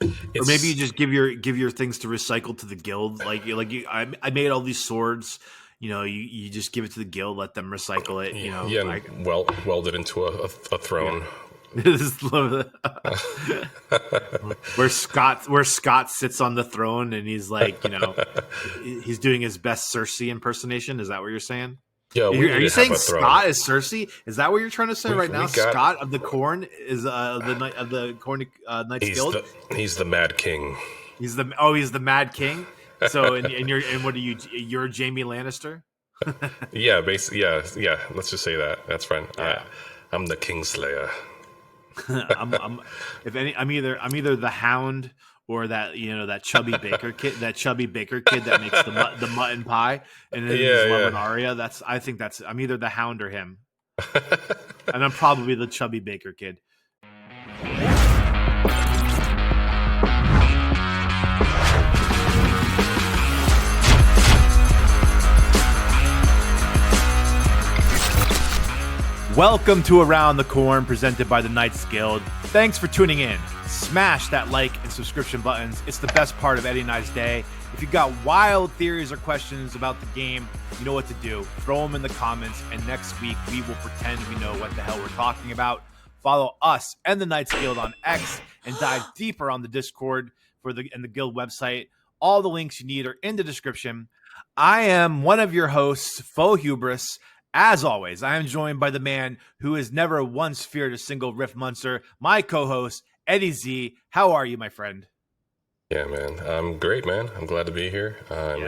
Or maybe you just give your things to recycle to the guild. I made all these swords. You just give it to the guild, let them recycle it. Yeah, and weld it into a throne. Where Scott sits on the throne and he's like, he's doing his best Cersei impersonation. Is that what you're saying? Yeah, are you saying Scott is Cersei? Is that what you're trying to say right now? Scott of the Corn is the knight of the Corn Knights Guild. He's the Mad King. He's the Mad King. So and what are you? You're Jaime Lannister. Yeah, basically, yeah. Let's just say that. That's fine. Yeah. I'm the Kingslayer. I'm either the Hound or that chubby baker kid that makes the mutton pie and then loving Arya. I'm either the Hound or him, and I'm probably the chubby baker kid. Welcome to Around the Corn, presented by the Knights Guild. Thanks for tuning in. Smash that like and subscription buttons. It's the best part of Eddie and I's day. If you've got wild theories or questions about the game, you know what to do. Throw them in the comments, and next week we will pretend we know what the hell we're talking about. Follow us and the Knights Guild on X and dive deeper on the Discord and the Guild website. All the links you need are in the description. I am one of your hosts, Faux Hubris. As always, I am joined by the man who has never once feared a single Rift monster, my co-host, Eddie Z. How are you, my friend? Yeah, man. I'm great, man. I'm glad to be here.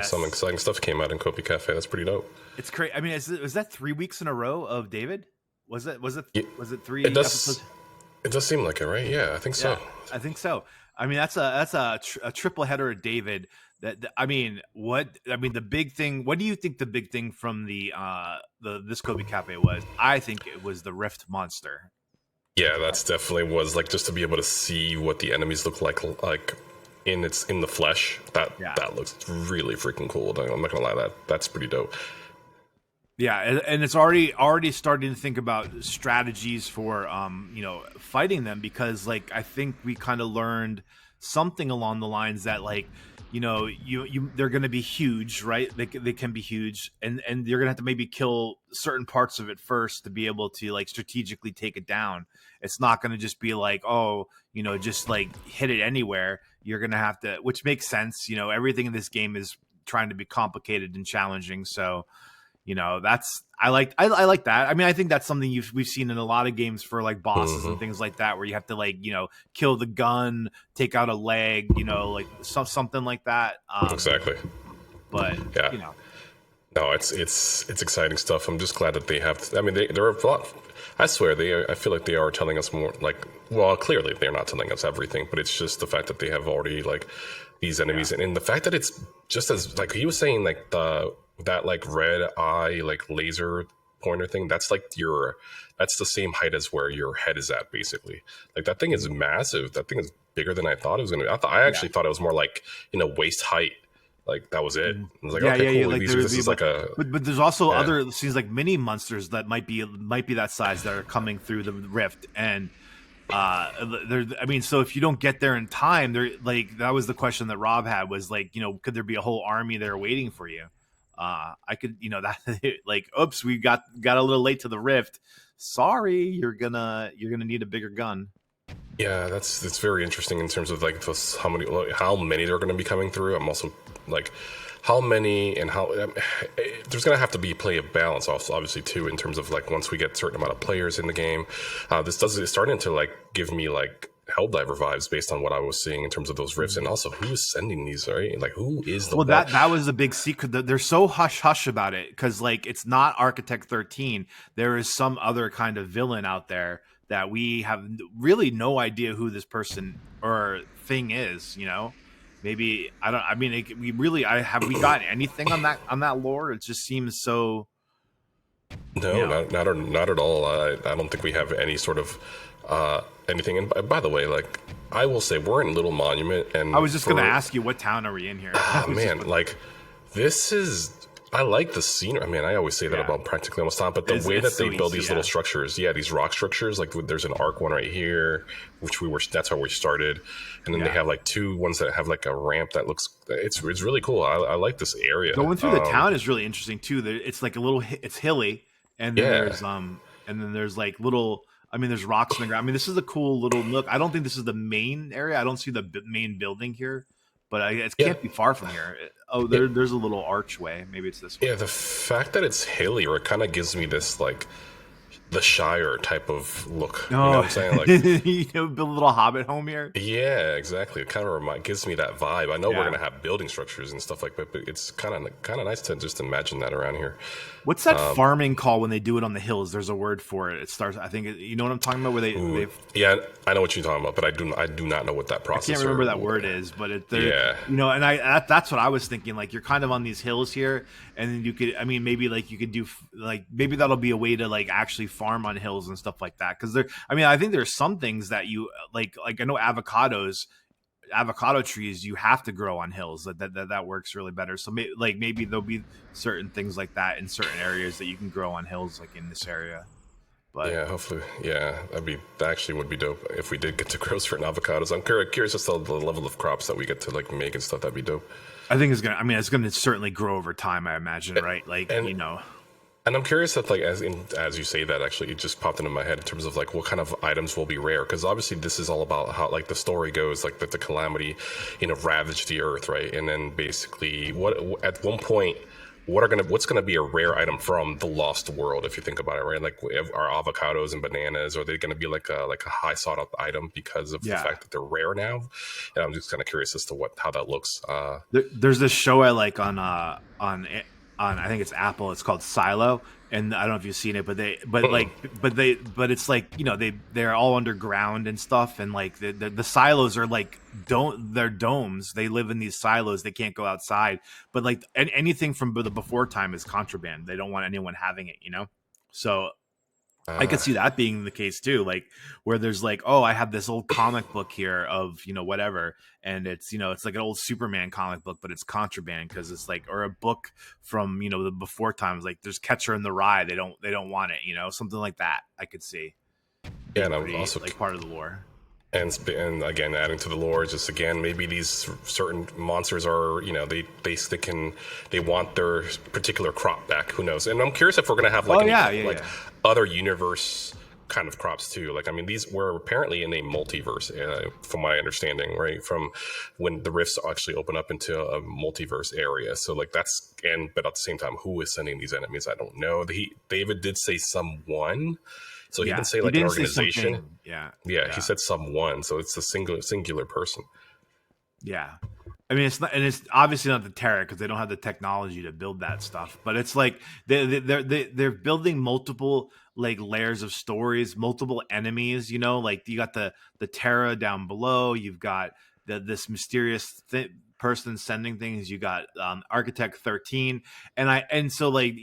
Some exciting stuff came out in COPI Café. That's pretty dope. It's crazy. I mean, was that 3 weeks in a row of David? Was it 3 episodes? It does seem like it, right? Yeah, I think so. Yeah, I think so. I mean, that's a triple header of David. The big thing. What do you think the big thing from this COPI Café was? I think it was the Rift monster. Yeah, that's definitely was like just to be able to see what the enemies look like in the flesh. That looks really freaking cool. I'm not gonna lie, that's pretty dope. Yeah, and it's already starting to think about strategies for fighting them, because I think we kind of learned something along the lines that they're going to be huge, right? They can be huge, and you're going to have to maybe kill certain parts of it first to be able to strategically take it down. It's not going to just be just hit it anywhere. You're going to have to, which makes sense. Everything in this game is trying to be complicated and challenging. So, I like that. I mean, I think that's something we've seen in a lot of games for bosses and things like that, where you have to kill the gun, take out a leg, something like that. Exactly. But yeah. No, it's exciting stuff. I'm just glad that they have. I mean, there are a lot. I swear I feel like they are telling us more. Clearly they're not telling us everything, but it's just the fact that they have already these enemies, and the fact that it's just as he was saying that red eye laser pointer thing, that's the same height as where your head is at, basically. That thing is massive. That thing is bigger than I thought it was gonna be. I actually thought it was more waist height. That was it. I was cool. But there's also other scenes mini monsters that might be that size that are coming through the rift, and so if you don't get there in time, that was the question that Rob had, was could there be a whole army there waiting for you? I could, oops, we got a little late to the rift. Sorry, you're gonna need a bigger gun. Yeah, that's very interesting in terms of how many they're going to be coming through. I'm also how many and how there's going to have to be play of balance also, obviously, too, in terms of once we get a certain amount of players in the game. It's starting to give me Helldiver vibes based on what I was seeing in terms of those rifts, and also who is sending these, right? Who is the that was a big secret. They're so hush about it, because it's not Architect 13. There is some other kind of villain out there that we have really no idea who this person or thing is. Maybe we got anything on that lore? It just seems so. No, not at all. I don't think we have any sort of anything. And by the way, I will say, we're in Little Monument, and I was just going to ask you, what town are we in here? Man, this is I like the scenery. I mean, I always say that Yeah, about practically almost time, but the way it's that they so build easy. these little Yeah, structures, yeah, these rock structures, like there's an arc one right here, which that's how we started, and then they yeah. have like two ones that have like a ramp that looks, it's really cool. I like this area. Going through the town is really interesting too. It's like a little, it's hilly, Yeah, and then there's like little. I mean, there's rocks in the ground. I mean, this is a cool little nook. I don't think this is the main area. I don't see the main building here, but it yeah, can't be far from here. Oh, yeah, there's a little archway. Maybe it's this way. yeah. The fact that it's hilly, or it kind of gives me this like the Shire type of look. You know Oh, what I'm saying? Like, you know, build a little hobbit home here. yeah, exactly. It kind of gives me that vibe. I know we're Yeah. gonna have building structures and stuff like that, but it's kind of nice to just imagine that around here. What's that farming call when they do it on the hills? There's a word for it. It starts. I think you know what I'm talking about. Where Ooh, they yeah, I know what you're talking about, but I do not know what that I can't process remember that or word is, but yeah, you know, and that's what I was thinking. Like you're kind of on these hills here, and then you could, I mean, maybe like you could do like maybe that'll be a way to like actually farm on hills and stuff like that. Because I mean, I think there's some things that you like I know avocado trees you have to grow on hills that works really better. So maybe there'll be certain things like that in certain areas that you can grow on hills, like in this area. But yeah. Hopefully, yeah, that actually would be dope if we did get to grow certain avocados. I'm curious as to the level of crops that we get to like make and stuff. That'd be dope. I think it's gonna. I mean, it's gonna certainly grow over time. I imagine, right? Like And you know. And I'm curious that, like, as you say that, actually, it just popped into my head in terms of like what kind of items will be rare, because obviously this is all about how, like, the story goes, like that the calamity, ravaged the earth, right? And then basically, what at one point, what's gonna be a rare item from the lost world, if you think about it, right? Like, are avocados and bananas, are they gonna be like a high sought out item because of the Yeah. fact that they're rare now? And I'm just kind of curious as to how that looks. There's this show I like on I think it's Apple. It's called Silo, and I don't know if you've seen it, but it's like you know they're all underground and stuff, and like the silos are like they're domes. They live in these silos. They can't go outside. But like anything from the before time is contraband. They don't want anyone having it. You know, so I could Uh, see that being the case too, like where there's like, oh, I have this old comic book here of whatever, and it's it's like an old Superman comic book, but it's contraband because it's like or a book from the before times, like there's Catcher in the Rye, they don't want it, something like that. I could see yeah, being and I'm pretty also like part of the lore. and again adding to the lore, just again maybe these certain monsters are they want their particular crop back, who knows. And I'm curious if we're gonna have like Oh any yeah, yeah, like yeah, other universe kind of crops too. Like, I mean, these were apparently in a multiverse, from my understanding, right? From when the rifts actually open up into a multiverse area. So like but at the same time, who is sending these enemies? I don't know. David did say someone, so he yeah. didn't say He like an didn't say organization. something. Yeah, Yeah, he yeah. said someone, so it's a singular person. Yeah. I mean, it's not, and it's obviously not the Terra because they don't have the technology to build that stuff. But it's like they're building multiple like layers of stories, multiple enemies. Like you got the Terra down below. You've got this mysterious person sending things. You got Architect 13, and so like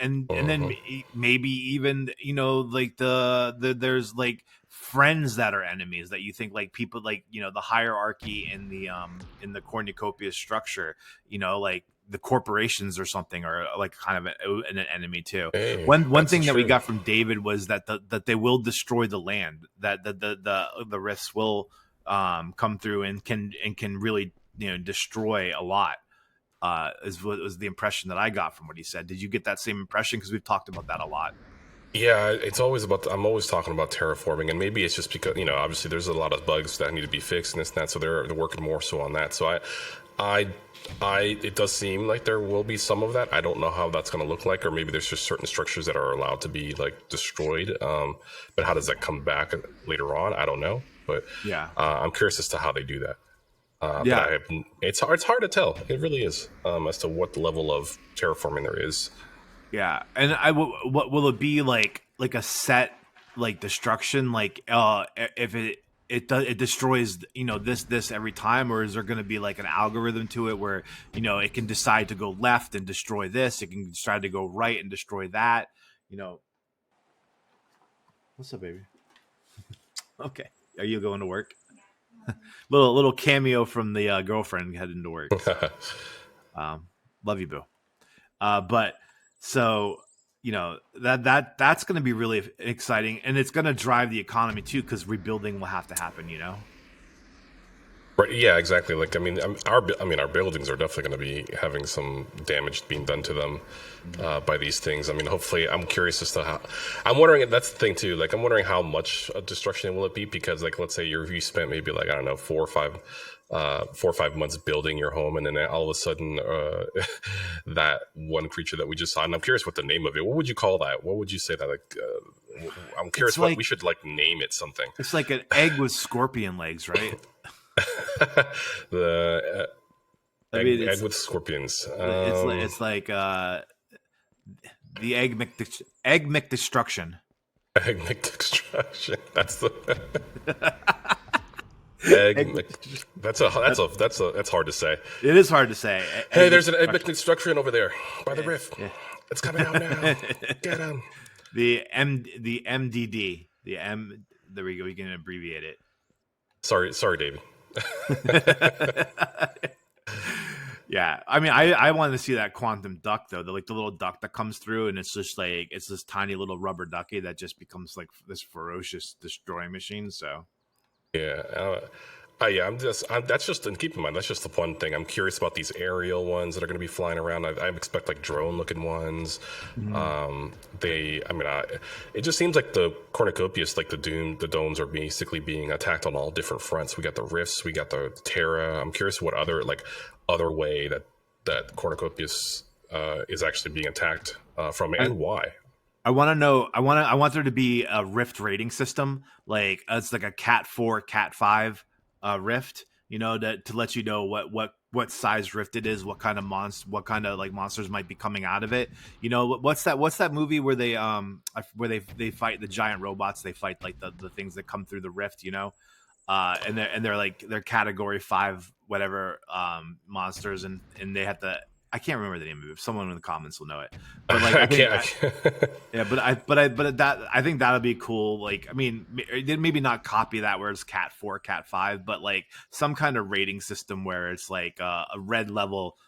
and then Uh-huh. maybe even like there's like friends that are enemies that you think like people like the hierarchy in the cornucopia structure, like the corporations or something are like kind of an enemy too. Hey, One that's thing that we true. got from David was that that they will destroy the land, that the rifts will come through and can really destroy a lot. Is what was the impression that I got from what he said. Did you get that same impression? Because we've talked about that a lot. Yeah, it's always about. I'm always talking about terraforming, and maybe it's just because obviously there's a lot of bugs that need to be fixed and this and that, so they're working more so on that. So I, it does seem like there will be some of that. I don't know how that's going to look like, or maybe there's just certain structures that are allowed to be like destroyed. But how does that come back later on? I don't know, but Yeah. I'm curious as to how they do that. But Yeah. it's hard to tell. It really is, as to what level of terraforming there is. Yeah, and what will it be like a set like destruction, like if it destroys this every time, or is there going to be like an algorithm to it where it can decide to go left and destroy this, it can decide to go right and destroy that. you know what's up, baby? Okay, are you going to work? Little cameo from the girlfriend heading to work. So love you, boo. But so that's going to be really exciting, and it's going to drive the economy too, because rebuilding will have to happen. Right. Yeah. Exactly. Like, our buildings are definitely going to be having some damage being done to them by these things. I mean, hopefully, I'm curious as to how. I'm wondering. That's the thing too. Like, I'm wondering how much destruction will it be, because, like, let's say you spent maybe, like, I don't know, 4 or 5 months building your home, and then all of a sudden, that one creature that we just saw. And I'm curious what the name of it. What would you call that? What would you say that? Like, I'm curious what we should, like, name it something. It's like an egg with scorpion legs, right? The egg with scorpions. It's like the egg McDestruction. Egg McDestruction. That's the egg. That's hard to say. It is hard to say. Hey, there's an egg McDestruction over there by the rift. Yeah. It's coming out now. Get him. The MDD. The M. There we go. We can abbreviate it. Sorry, David. Yeah, I mean, I wanted to see that quantum duck though, the little duck that comes through, and it's just like it's this tiny little rubber ducky that just becomes like this ferocious destroying machine. So yeah, that's just, and keep in mind, that's just the one thing. I'm curious about these aerial ones that are going to be flying around. I expect like drone looking ones. Mm-hmm. It just seems like the Cornucopias, like the domes are basically being attacked on all different fronts. We got the rifts, we got the Terra. I'm curious what other way that Cornucopias is actually being attacked from, and why. I want to know. I want there to be a rift rating system, like it's like a Cat 4, Cat 5 rift. To let you know what size rift it is, what kind of monsters might be coming out of it. What's that movie where they fight the giant robots? They fight like the things that come through the rift. And they're category 5 whatever monsters, and they have to. I can't remember the name of it. If someone in the comments will know it. But like, I think that'll be cool. Like, I mean, maybe not copy that where it's Cat 4, Cat 5, but like some kind of rating system where it's like a red level,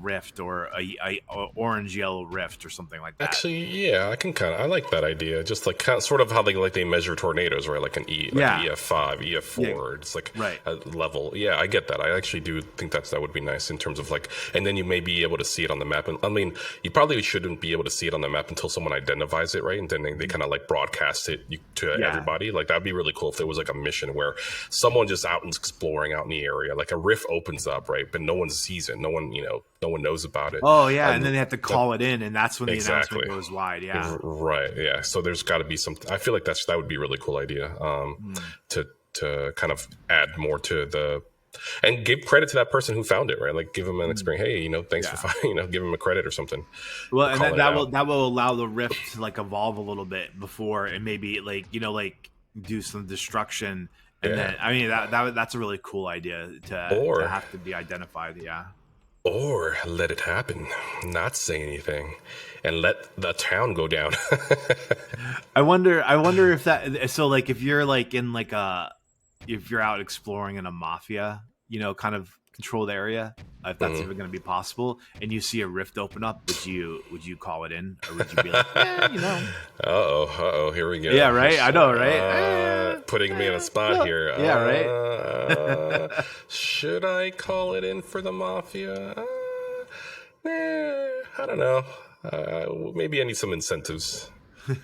rift, or a orange yellow rift or something like that. Actually, yeah, I like that idea. Just like sort of how they measure tornadoes, right? Like an EF5, EF4. Yeah. It's like a level. Yeah, I get that. I actually do think that would be nice in terms of like, and then you may be able to see it on the map. And I mean, you probably shouldn't be able to see it on the map until someone identifies it, right? And then they kind of like broadcast it to everybody. Like, that'd be really cool if there was like a mission where someone just out and exploring out in the area, like a rift opens up, right? But no one sees it. No one knows about it. Oh yeah, and then they have to call it in, and that's when the announcement goes wide. Yeah, right. Yeah, so there's got to be something. I feel like that would be a really cool idea to kind of add more to the, and give credit to that person who found it, right? Like, give them an experience. Hey, thanks for finding. Give them a credit or something. Well, and that will allow the rift to like evolve a little bit before, and maybe like do some destruction. And then, I mean, that's a really cool idea to have to be identified. Yeah. Or let it happen, not say anything, and let the town go down. I wonder if that. So, like, if you're like in like if you're out exploring in a mafia, kind of controlled area, if that's even going to be possible, and you see a rift open up, would you call it in, or would you be like, here we go. Yeah, right. I know, right? Putting me in a spot here. Yeah, right. Should I call it in for the mafia? I don't know. Maybe I need some incentives. You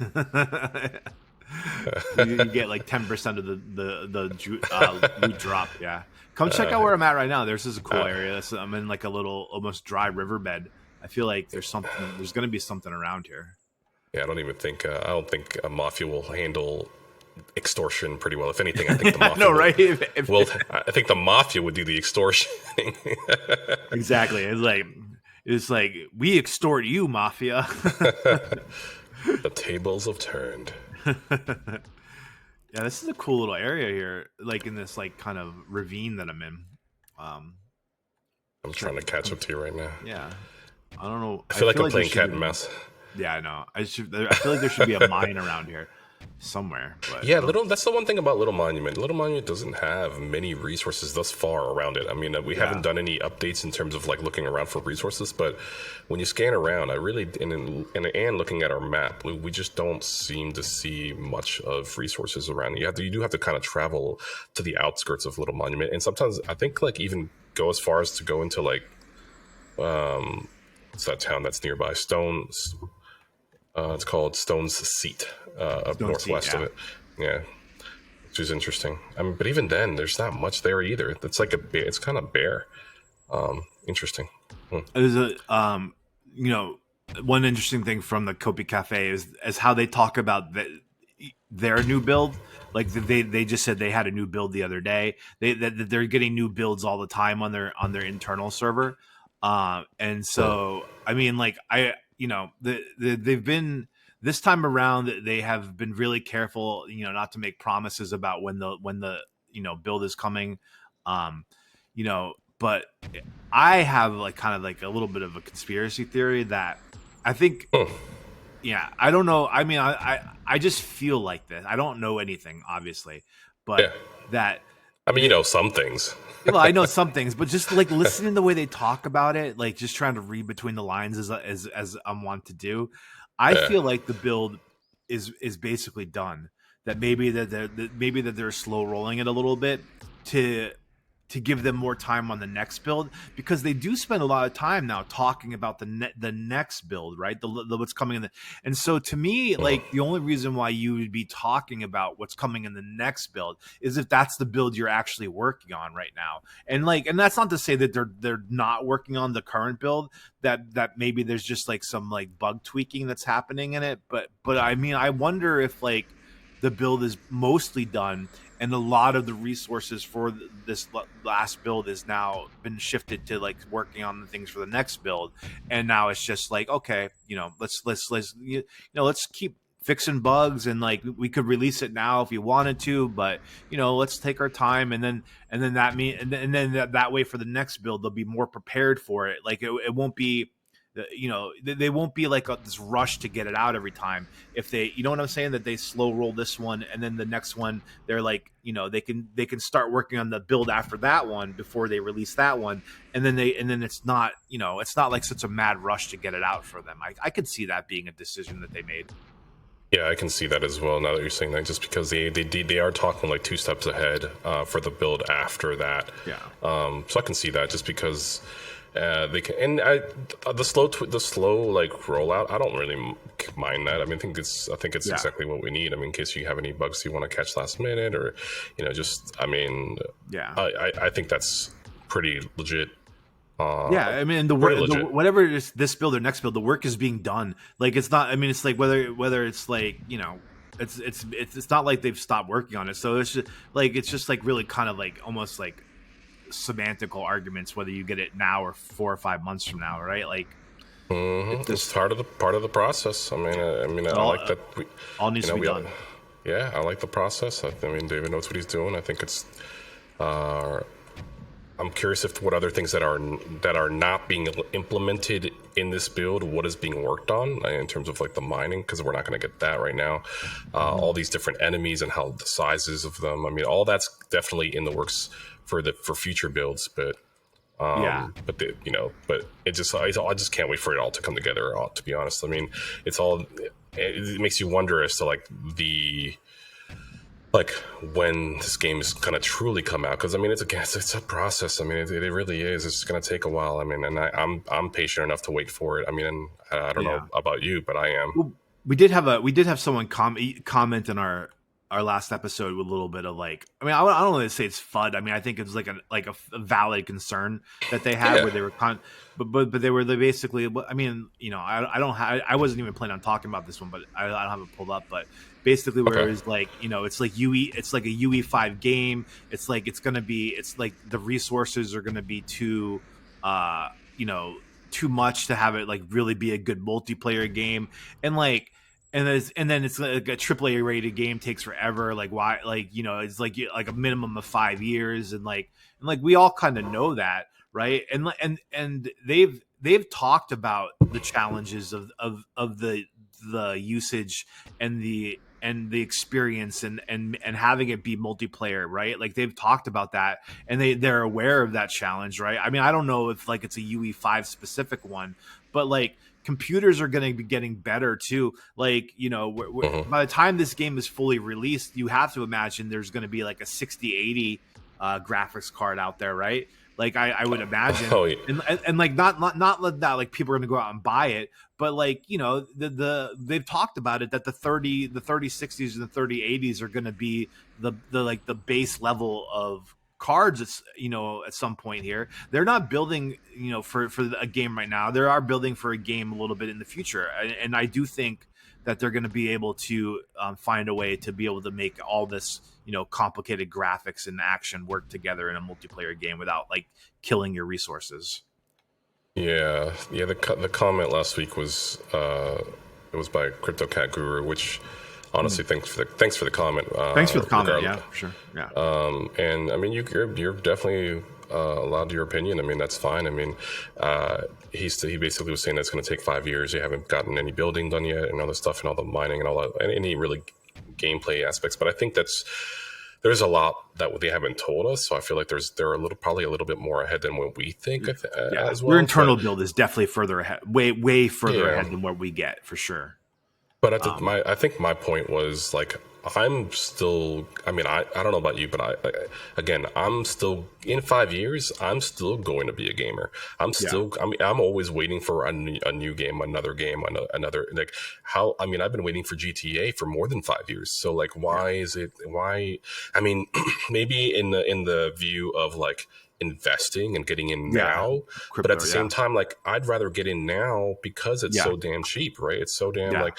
get like 10% of the loot drop. Yeah. Come check out where I'm at right now. This is a cool area. I'm in like a little almost dry riverbed. I feel like there's going to be something around here. Yeah, I don't think a mafia will handle extortion pretty well. If anything, I think the mafia right? I think the mafia would do the extortion. Exactly. It's like we extort you, mafia. The tables have turned. Yeah, this is a cool little area here, like in this like kind of ravine that I'm in. I'm trying to catch up to you right now. Yeah, I don't know. I feel like I'm playing cat and mouse. Yeah, I know. I feel like there should be a mine around here. somewhere. But Yeah, little. That's the one thing about Little Monument. Little Monument doesn't have many resources thus far around it. I mean, we haven't yeah, done any updates in terms of like looking around for resources, but when you scan around, I really and looking at our map, we just don't seem to see much of resources around. You do have to kind of travel to the outskirts of Little Monument, and sometimes I think like even go as far as to go into like what's that town that's nearby? Stones. It's called Stone's Seat, up don't see. northwest of Yeah. it. Yeah, which is interesting. I mean, but even then, there's not much there either. It's like it's kind of bare. Interesting. Hmm. There's a you know, one interesting thing from the COPI Café is how they talk about their new build. Like they just said they had a new build the other day. That they're getting new builds all the time on their internal server. And Hmm. so I mean, like they've been this time around. They have been really careful, not to make promises about when the build is coming. Um, but I have like kind of like a little bit of a conspiracy theory that I think, Hmm. yeah, I don't know. I mean, I just feel like this. I don't know anything, obviously, but Yeah. that I mean, you the know some things. well, I know some things, but just like listening to the way they talk about it, like just trying to read between the lines as I'm want to do, I Yeah. feel like the build is basically done. That maybe that they're slow rolling it a little bit to to give them more time on the next build, because they do spend a lot of time now talking about the next build, right? The what's coming in and so to me, Hmm. like the only reason why you would be talking about what's coming in the next build is if that's the build you're actually working on right now. And that's not to say that they're not working on the current build, that maybe there's just like some like bug tweaking that's happening in it, but I mean, I wonder if like the build is mostly done and a lot of the resources for this last build is now been shifted to like working on the things for the next build, and now it's just like, okay, let's keep fixing bugs, and like we could release it now if you wanted to, but let's take our time, and then that way for the next build they'll be more prepared for it. Like it won't be, they won't be like this rush to get it out every time. If they, you know what I'm saying, that they slow roll this one and then the next one they're like, they can start working on the build after that one before they release that one, and then it's not like such a mad rush to get it out for them. I could see that being a decision that they made. Yeah, I can see that as well. Now that you're saying that, just because they are talking like two steps ahead for the build after that. Yeah. So I can see that just because they can, and the slow like rollout. I don't really mind that. I mean, I think it's Yeah. exactly what we need. I mean, in case you have any bugs you want to catch last minute, or just I mean, Yeah. I think that's pretty legit. Yeah, I mean, the Pretty work, legit. whatever it is, this build or next build, the work is being done. Like it's not. I mean, it's like whether it's like it's not like they've stopped working on it. So it's just like really kind of like almost like semantical arguments whether you get it now or 4 or 5 months from now, right? Like it's It's just part of the process. I all like that. all needs to be We, done. yeah, I like the process. I mean, David knows what he's doing. I think it's. Uh, I'm curious if what other things that are not being implemented in this build, what is being worked on in terms of like the mining, because we're not going to get that right now. Mhm. All these different enemies and how the sizes of them. I mean, all that's definitely in the works for future builds, but. Yeah, But it just I just can't wait for it all to come together. To be honest, I mean, it's all it makes you wonder as to like the like when this game is gonna truly come out, because I mean it's a process. I mean it really is. It's gonna take a while. I mean, and I'm patient enough to wait for it. I mean, and I don't know yeah. about you, but I am. Well, we did have someone comment in our last episode with a little bit of like, I mean, I don't want to say it's FUD. I mean, I think it's like a valid concern that they had Yeah. where they were but they basically, I mean, I don't have, I wasn't even planning on talking about this one, but I don't have it pulled up, but basically where Okay. it's like, it's like it's like a UE5 game. It's like it's like the resources are going to be uh you know too much to have it like really be a good multiplayer game, and like and then it's like a AAA rated game takes forever. Like why? Like it's like a minimum of 5 years, and like we all kind of know that, right? And they've talked about the challenges of the usage and and the experience and having it be multiplayer, right? Like they've talked about that, and they're aware of that challenge, right? I mean, I don't know if like it's a UE5 specific one, but like computers are going to be getting better too. Like, you know, by the time this game is fully released, you have to imagine there's going to be like a 6080 graphics card out there, right? Like I would imagine, Oh, yeah. and like not that like people are going to go out and buy it, but like, you know, they've talked about it that the 3060s and the 3080s are going to be the like the base level of cards. It's, you know, at some point here they're not building, you know, for a game right now. They are building for a game a little bit in the future, and I do think that they're going to be able to find a way to be able to make all this, you know, complicated graphics and action work together in a multiplayer game without like killing your resources. Yeah. The comment last week was it was by Crypto Cat Guru, which honestly, thanks for the comment. Thanks for the comment. Yeah, for sure. Yeah. And I mean, you're definitely allowed your opinion. I mean, that's fine. I mean, he basically was saying that it's going to take 5 years. You haven't gotten any building done yet, and all this stuff, and all the mining and all that, and any really gameplay aspects. But I think there's a lot that they haven't told us. So I feel like they're probably a little bit more ahead than what we think. As well. Their internal build is definitely further ahead, way further ahead than what we get for sure. But I think my point was like, I'm still, I mean, I don't know about you, but I'm still, in 5 years, I'm still going to be a gamer. I mean, I'm always waiting for a new game, another, like how, I mean, I've been waiting for GTA for more than 5 years. So like, why, I mean, maybe in the view of like investing and getting in now, Crypto, but at the same time, like I'd rather get in now because it's so damn cheap, right? It's so damn like,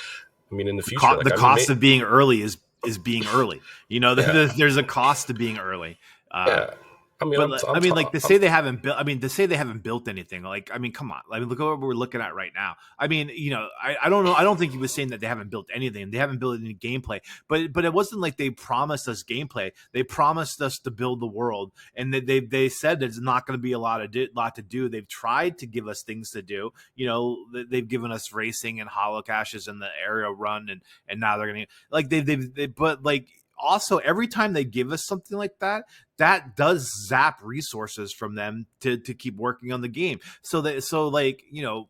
I mean, in the future, the cost of being early is being early. You know, there's a cost to being early. I mean, like to say they haven't built. I mean, to say they haven't built anything. Like, I mean, come on. I mean, look at what we're looking at right now. I mean, you know, I don't know. I don't think he was saying that they haven't built anything. They haven't built any gameplay. But it wasn't like they promised us gameplay. They promised us to build the world, and they said there's not going to be a lot to do. They've tried to give us things to do. You know, they've given us racing and holo caches and the area run, and now they're going to like but like. Also, every time they give us something like that, that does zap resources from them to keep working on the game. So like, you know,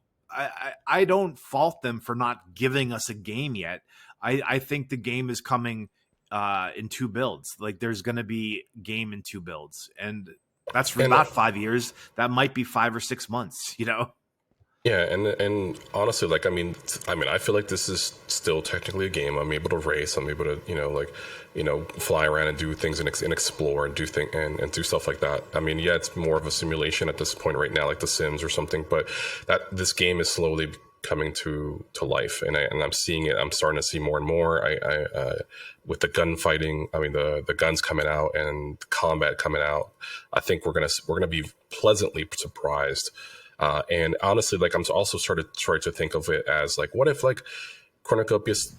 I don't fault them for not giving us a game yet. I think the game is coming in 2 builds. Like there's going to be game in 2 builds, and that's for not 5 years. That might be 5 or 6 months. You know. Yeah, and honestly, like I mean, I feel like this is still technically a game. I'm able to race. I'm able to, fly around and do things and explore and do and do stuff like that. I mean, yeah, it's more of a simulation at this point right now, like The Sims or something. But this game is slowly coming to life, and I'm seeing it. I'm starting to see more and more. With the gunfighting, I mean, the guns coming out and combat coming out. I think we're gonna be pleasantly surprised. And honestly, like I'm also started trying to think of it as like, what if like Cornucopias,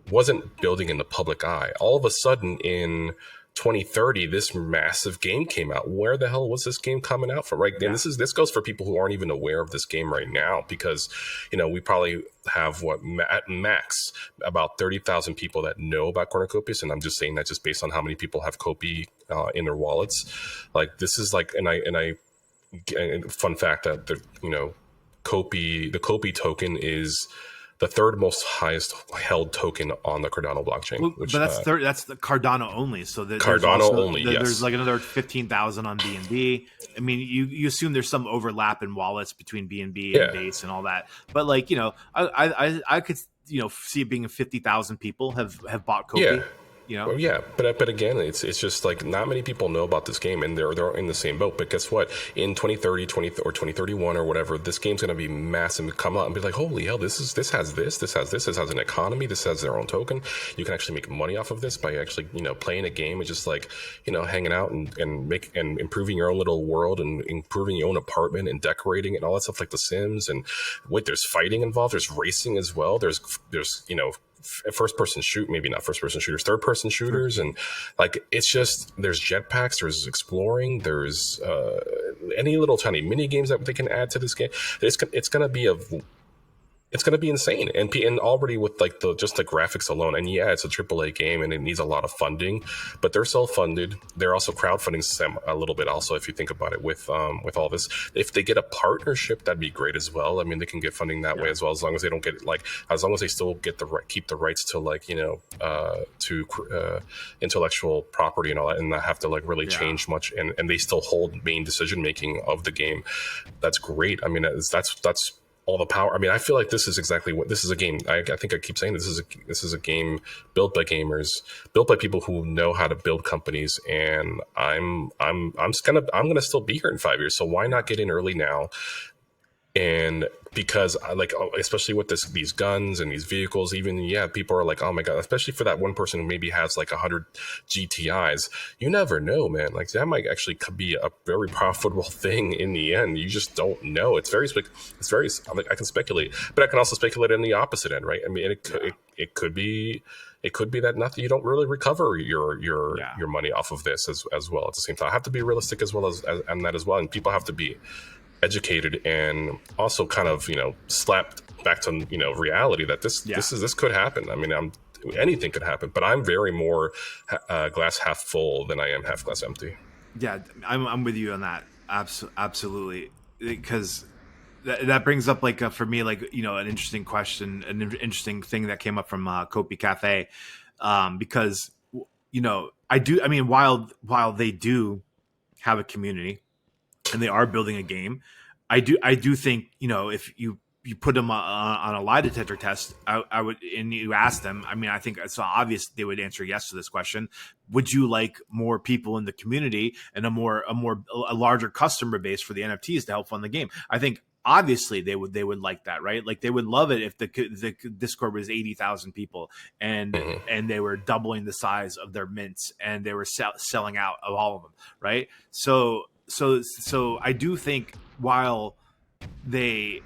wasn't building in the public eye? All of a sudden in 2030, this massive game came out. Where the hell was this game coming out from? Right. And this goes for people who aren't even aware of this game right now, because, we probably have at max about 30,000 people that know about Cornucopias. And I'm just saying that just based on how many people have COPI in their wallets. Like this is like, and fun fact that the COPI token is the 3rd most highest held token on the Cardano blockchain. Well, but that's the Cardano only. So Cardano only. Yes. There's like another 15,000 on BNB. I mean, you assume there's some overlap in wallets between BNB and Base and all that. But like I could see it being 50,000 people have bought COPI. Yeah. Well, yeah, but again, it's just like not many people know about this game, and they're in the same boat. But guess what? In 2030, or 2031 or whatever, this game's going to be massive and come out and be like, holy hell, this has an economy, this has their own token. You can actually make money off of this by actually playing a game and just like hanging out and improving your own little world and improving your own apartment and decorating and all that stuff like The Sims. And there's fighting involved, there's racing as well. There's first-person maybe not first-person shooters, third-person shooters, and like it's just there's jetpacks, there's exploring, there's any little tiny mini games that they can add to this game. It's going to be it's going to be insane. And already with like just the graphics alone, and yeah, it's a AAA game and it needs a lot of funding, but they're self-funded. They're also crowdfunding a little bit. Also, if you think about it, with all this, if they get a partnership, that'd be great as well. I mean, they can get funding that way as well, as long as they don't get like, as long as they still get keep the rights to like, to intellectual property and all that, and not have to like really change much, and they still hold main decision making of the game. That's great. I mean, that's all the power. I mean, I feel like this is exactly what this is a game. I think I keep saying this is a game built by gamers, built by people who know how to build companies. And I'm gonna still be here in 5 years. So why not get in early now? And because I like, especially with these guns and these vehicles, even, people are like, oh my God, especially for that one person who maybe has like 100 GTIs, you never know, man. Like that might actually be a very profitable thing in the end. You just don't know. It's very, like, I can speculate, but I can also speculate on the opposite end, right? I mean, it could be that nothing, you don't really recover your money off of this as well. At the same time, I have to be realistic as well as on that as well. And people have to be educated and also kind of slapped back to reality that this could happen. I mean, anything could happen, but I'm very more glass half full than I am half glass empty. Yeah, I'm with you on that. Absolutely, because that brings up like for me, like an interesting question, an interesting thing that came up from COPI Café, because I mean, while they do have a community and they are building a game, I do think if you put them on a lie detector test, I would, and you ask them, I mean, I think it's obvious they would answer yes to this question. Would you like more people in the community and a larger customer base for the NFTs to help fund the game? I think obviously they would like that, right? Like they would love it if the Discord was 80,000 people and they were doubling the size of their mints and they were selling out of all of them, right? So I do think while this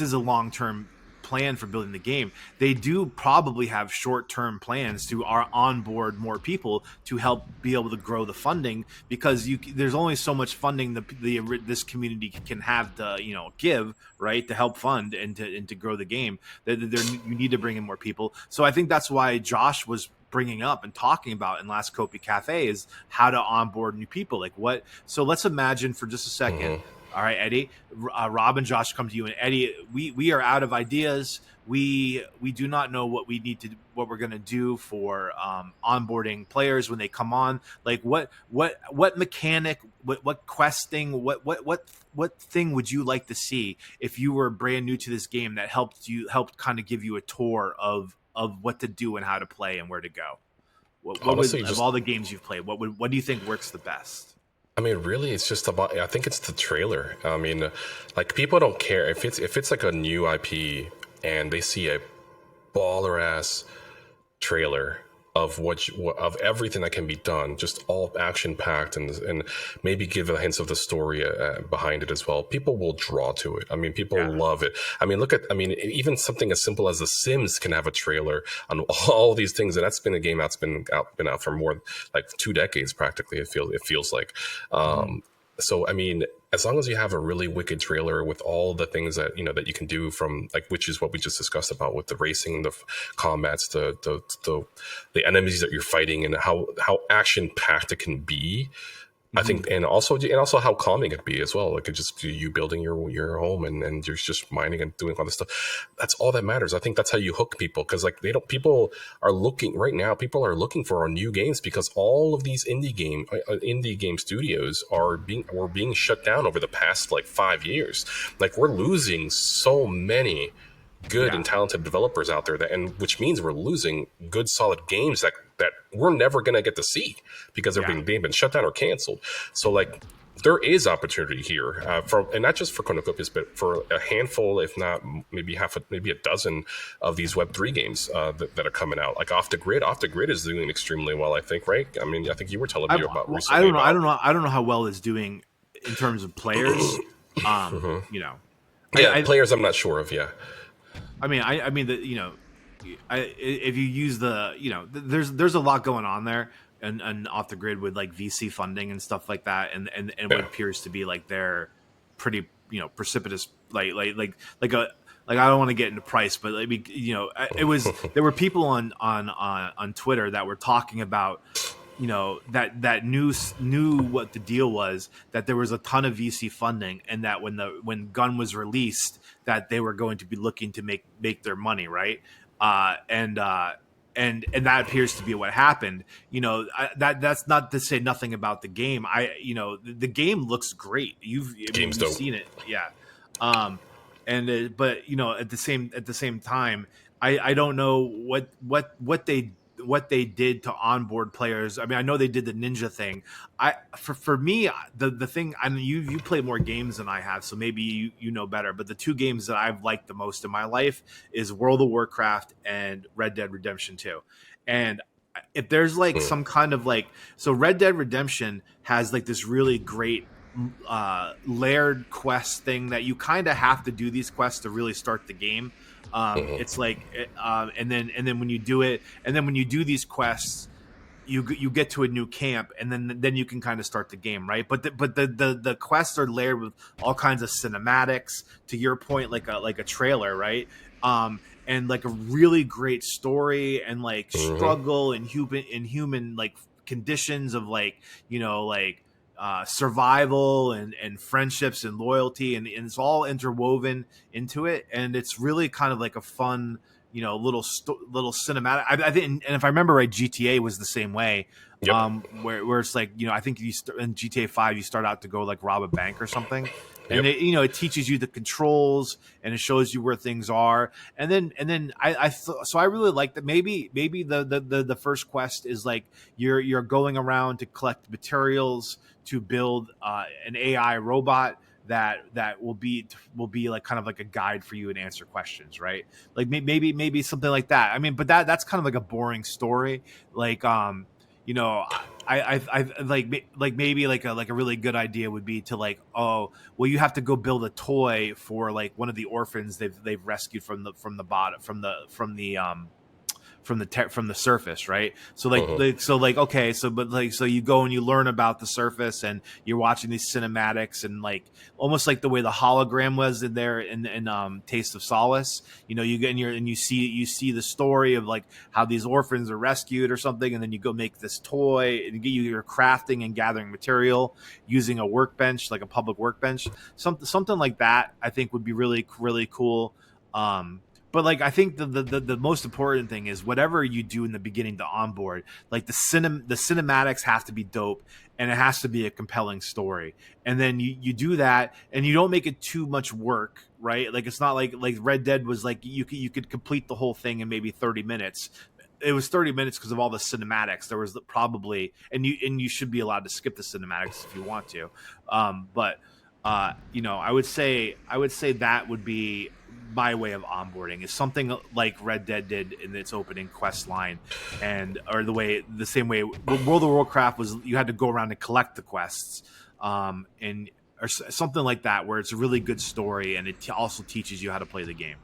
is a long-term plan for building the game, they do probably have short-term plans to onboard more people to help be able to grow the funding, because there's only so much funding this community can have to give, right, to help fund and to grow the game. You need to bring in more people. So I think that's why Josh was bringing up and talking about in last COPI Cafe is how to onboard new people. Like what? So let's imagine for just a second. All right, Eddie, Rob and Josh come to you, and Eddie, we are out of ideas. We do not know what we're going to do for onboarding players when they come on. Like what mechanic, what questing, what thing would you like to see if you were brand new to this game that helped kind of give you a tour of what to do and how to play and where to go? Honestly, of all the games you've played, what do you think works the best? I mean, really, it's just about. I think it's the trailer. I mean, like people don't care if it's like a new IP and they see a baller ass trailer of of everything that can be done, just all action packed, and maybe give a hints of the story behind it as well. People will draw to it. I mean, people love it. I mean, even something as simple as The Sims can have a trailer on all these things, and that's been a game that's been out for more like 2 decades practically. It feels like. So I mean, as long as you have a really wicked trailer with all the things that that you can do, from like, which is what we just discussed about with the racing, the combats, the enemies that you're fighting, and how action packed it can be. I think, and also how calming it be as well. Like, it just you building your home and you're just mining and doing all this stuff. That's all that matters. I think that's how you hook people, because like people are looking right now. People are looking for our new games because all of these indie game studios were being shut down over the past like 5 years. Like, we're losing so many good and talented developers out there, which means we're losing good solid games that we're never going to get to see because they've been shut down or canceled. So like, there is opportunity here and not just for Cornucopias, but for a handful, if not maybe maybe a dozen of these Web3 games that are coming out. Like Off the Grid is doing extremely well, I think, right? I mean, I think you were telling me about recently. I don't know how well it's doing in terms of players. Players I'm not sure of. I mean if you use there's a lot going on there, and Off the Grid with like VC funding and stuff like that, and what appears to be like their pretty precipitous like like I don't want to get into price, but I mean, it was there were people on Twitter that were talking about that knew what the deal was, that there was a ton of VC funding, and that when Gun was released, that they were going to be looking to make their money, right? And that appears to be what happened. That's not to say nothing about the game. The game looks great. You've dope. seen it, yeah. But at the same time, I don't know what they did to onboard players. I mean, I know they did the ninja thing. For me, the thing, I mean, you play more games than I have, so maybe you know better. But the two games that I've liked the most in my life is World of Warcraft and Red Dead Redemption 2. And if there's like some kind of so Red Dead Redemption has like this really great layered quest thing that you kind of have to do these quests to really start the game. It's like, and then when you do it, and then when you do these quests, you get to a new camp, and then you can kind of start the game, right? But the quests are layered with all kinds of cinematics. To your point, like a trailer, right? And like a really great story, and like struggle and human like conditions of survival and friendships and loyalty, and it's all interwoven into it, and it's really kind of like a fun little cinematic. I think, and if I remember right, GTA was the same way. Yep. Where it's like, I think in GTA 5 you start out to go like rob a bank or something, and it teaches you the controls, and it shows you where things are, and then so I really like that. Maybe the first quest is like you're going around to collect materials to build an AI robot that will be like kind of like a guide for you and answer questions, right? Like maybe something like that. I mean, but that's kind of like a boring story. Like I like maybe like a really good idea would be to like, oh well, you have to go build a toy for like one of the orphans they've rescued from the bottom from the surface, right? So okay, so you go and you learn about the surface, and you're watching these cinematics, and like almost like the way the hologram was in there in Taste of Solace. You get in and you see the story of like how these orphans are rescued or something, and then you go make this toy, and you're crafting and gathering material using a workbench, like a public workbench, something like that. I think would be really really cool. But like I think the most important thing is whatever you do in the beginning to onboard, like the cinematics have to be dope, and it has to be a compelling story. And then you do that, and you don't make it too much work, right? Like it's not like Red Dead was like you could complete the whole thing in maybe 30 minutes. It was 30 minutes because of all the cinematics. There was probably, and you should be allowed to skip the cinematics if you want to. But I would say that would be my way of onboarding, is something like Red Dead did in its opening quest line, or the same way World of Warcraft was. You had to go around and collect the quests, and or something like that, where it's a really good story, and it also teaches you how to play the game.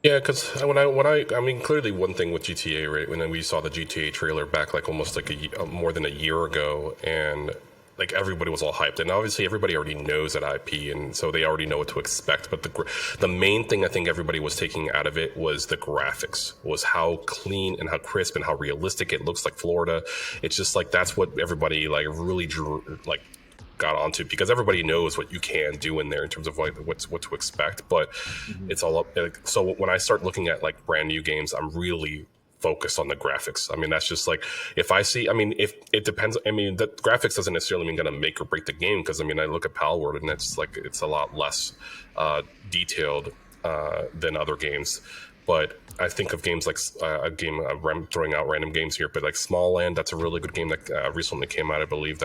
Yeah, because I mean, clearly one thing with GTA, right? When we saw the GTA trailer back like almost like more than a year ago, and like everybody was all hyped, and obviously everybody already knows that IP, and so they already know what to expect. But the main thing I think everybody was taking out of it was the graphics, was how clean and how crisp and how realistic it looks like Florida. It's just like that's what everybody like really got onto, because everybody knows what you can do in there in terms of like what to expect. But it's all up. So when I start looking at like brand new games, I'm really focused on the graphics. I mean, that's just like, if I see, I mean, if it depends, I mean, the graphics doesn't necessarily mean gonna make or break the game, because I mean, I look at Pal World and it's like, it's a lot less detailed than other games. But I think of games like a game, I'm throwing out random games here, but like Small Land, that's a really good game that recently came out, I believe,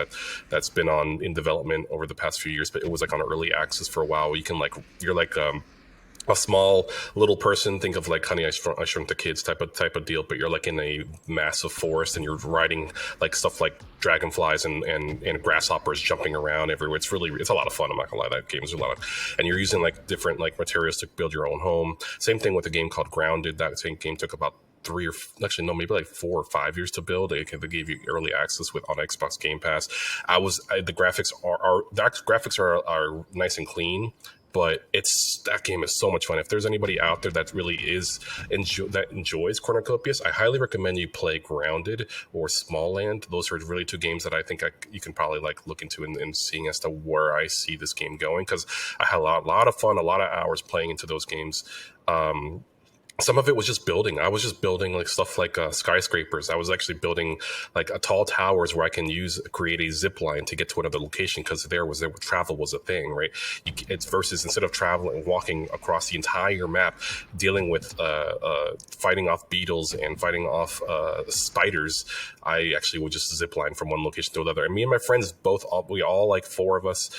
that's been in development over the past few years, but it was like on early access for a while. You can like, you're like a small little person, think of like Honey, I Shrunk the Kids type of deal, but you're like in a massive forest, and you're riding like stuff like dragonflies and grasshoppers jumping around everywhere. It's a lot of fun. I'm not gonna lie, that game is a lot of, and you're using like different like materials to build your own home. Same thing with a game called Grounded. That same game took about maybe like 4 or 5 years to build. They gave you early access on Xbox Game Pass. The graphics are nice and clean, but that game is so much fun. If there's anybody out there that really enjoys Cornucopias, I highly recommend you play Grounded or Small Land. Those are really two games that I think you can probably like look into and seeing as to where I see this game going, because I had a lot of fun, a lot of hours playing into those games. Some of it was just building. I was just building like stuff like skyscrapers. I was actually building like tall towers where I can create a zip line to get to another location, because travel was a thing, right? It's versus instead of traveling, walking across the entire map, dealing with fighting off beetles and fighting off spiders. I actually would just zip line from one location to another. And me and my friends we all like four of us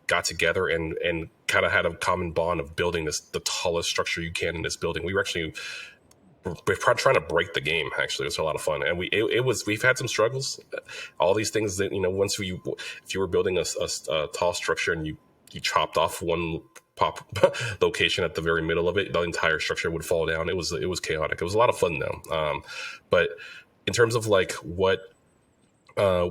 got together and kind of had a common bond of building the tallest structure you can in this building. We were actually trying to break the game. Actually, it was a lot of fun, and we've had some struggles. All these things that if you were building a tall structure and you chopped off one pop location at the very middle of it, the entire structure would fall down. It was chaotic. It was a lot of fun though. But in terms of like what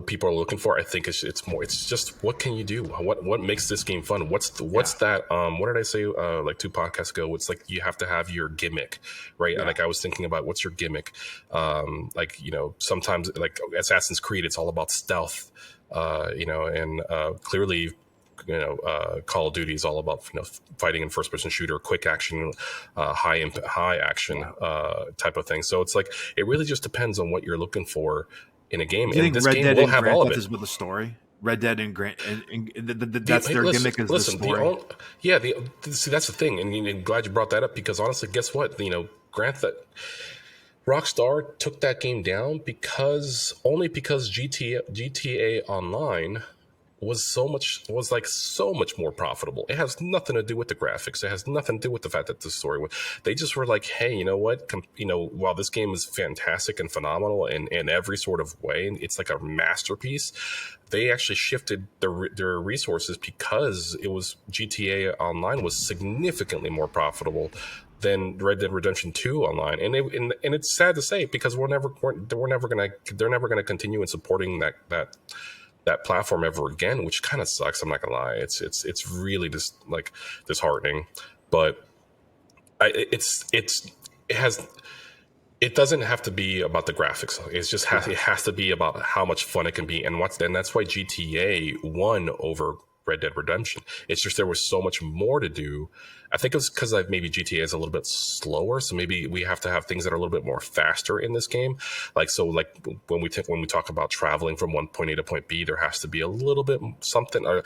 people are looking for, I think it's just what can you do? What makes this game fun? What's that? What did I say? Like 2 podcasts ago, it's like you have to have your gimmick, right? Yeah. Like I was thinking about what's your gimmick. Like sometimes like Assassin's Creed, it's all about stealth, and clearly. Call of Duty is all about fighting in first-person shooter, quick action, high action type of thing. So it's like it really just depends on what you're looking for in a game. Do you think this Red game Dead will and have Grand all of Theft it. is with a story? Red Dead and that's their gimmick is the story. See, that's the thing, and I'm glad you brought that up, because honestly, guess what? Grand Theft Rockstar took that game down because GTA Online was so much more profitable. It has nothing to do with the graphics. It has nothing to do with the fact that the story was. They just were like, hey, you know what? While this game is fantastic and phenomenal in every sort of way, and it's like a masterpiece, they actually shifted their resources because it was GTA Online was significantly more profitable than Red Dead Redemption 2 Online, and it's sad to say, because they're never gonna continue in supporting that platform ever again, which kind of sucks. I'm not gonna lie. It's really just like disheartening, but it doesn't have to be about the graphics. It has to be about how much fun it can be, and that's why GTA won over Red Dead Redemption. It's just there was so much more to do. I think it was because maybe GTA is a little bit slower, so maybe we have to have things that are a little bit more faster in this game. Like when we talk about traveling from one point A to point B, there has to be a little bit something, or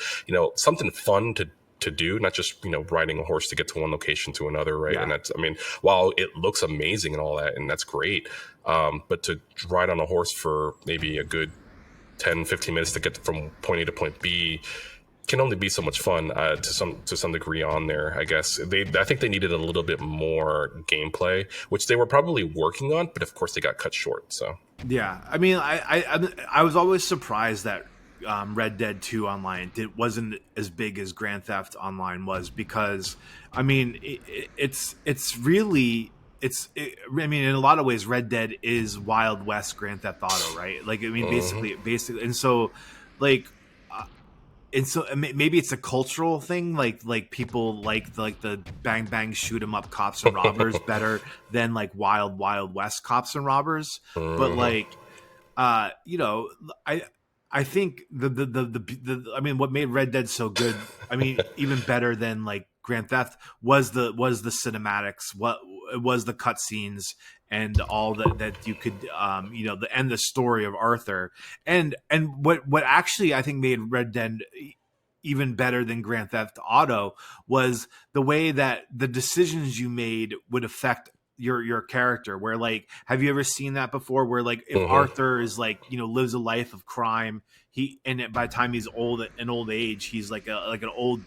something fun to do, not just riding a horse to get to one location to another, right? Yeah. And while it looks amazing and all that, and that's great, but to ride on a horse for maybe a good 10-15 minutes to get from point A to point B can only be so much fun to some degree on there. I guess I think they needed a little bit more gameplay, which they were probably working on, but of course they got cut short. So yeah, I mean, I was always surprised that Red Dead 2 Online wasn't as big as Grand Theft Online was, because I mean it's really. I mean, in a lot of ways, Red Dead is Wild West Grand Theft Auto, right? Like, I mean, basically, and so, like, maybe it's a cultural thing, like people like the bang bang shoot 'em up cops and robbers better than like wild west cops and robbers. But like, I think I mean, what made Red Dead so good, I mean, even better than like Grand Theft was the cinematics, what was the cutscenes, and all that you could the story of Arthur, and what actually I think made Red Dead even better than Grand Theft Auto was the way that the decisions you made would affect your character. Where, like, have you ever seen that before, where like if Arthur is like lives a life of crime, by the time he's old age, he's like an old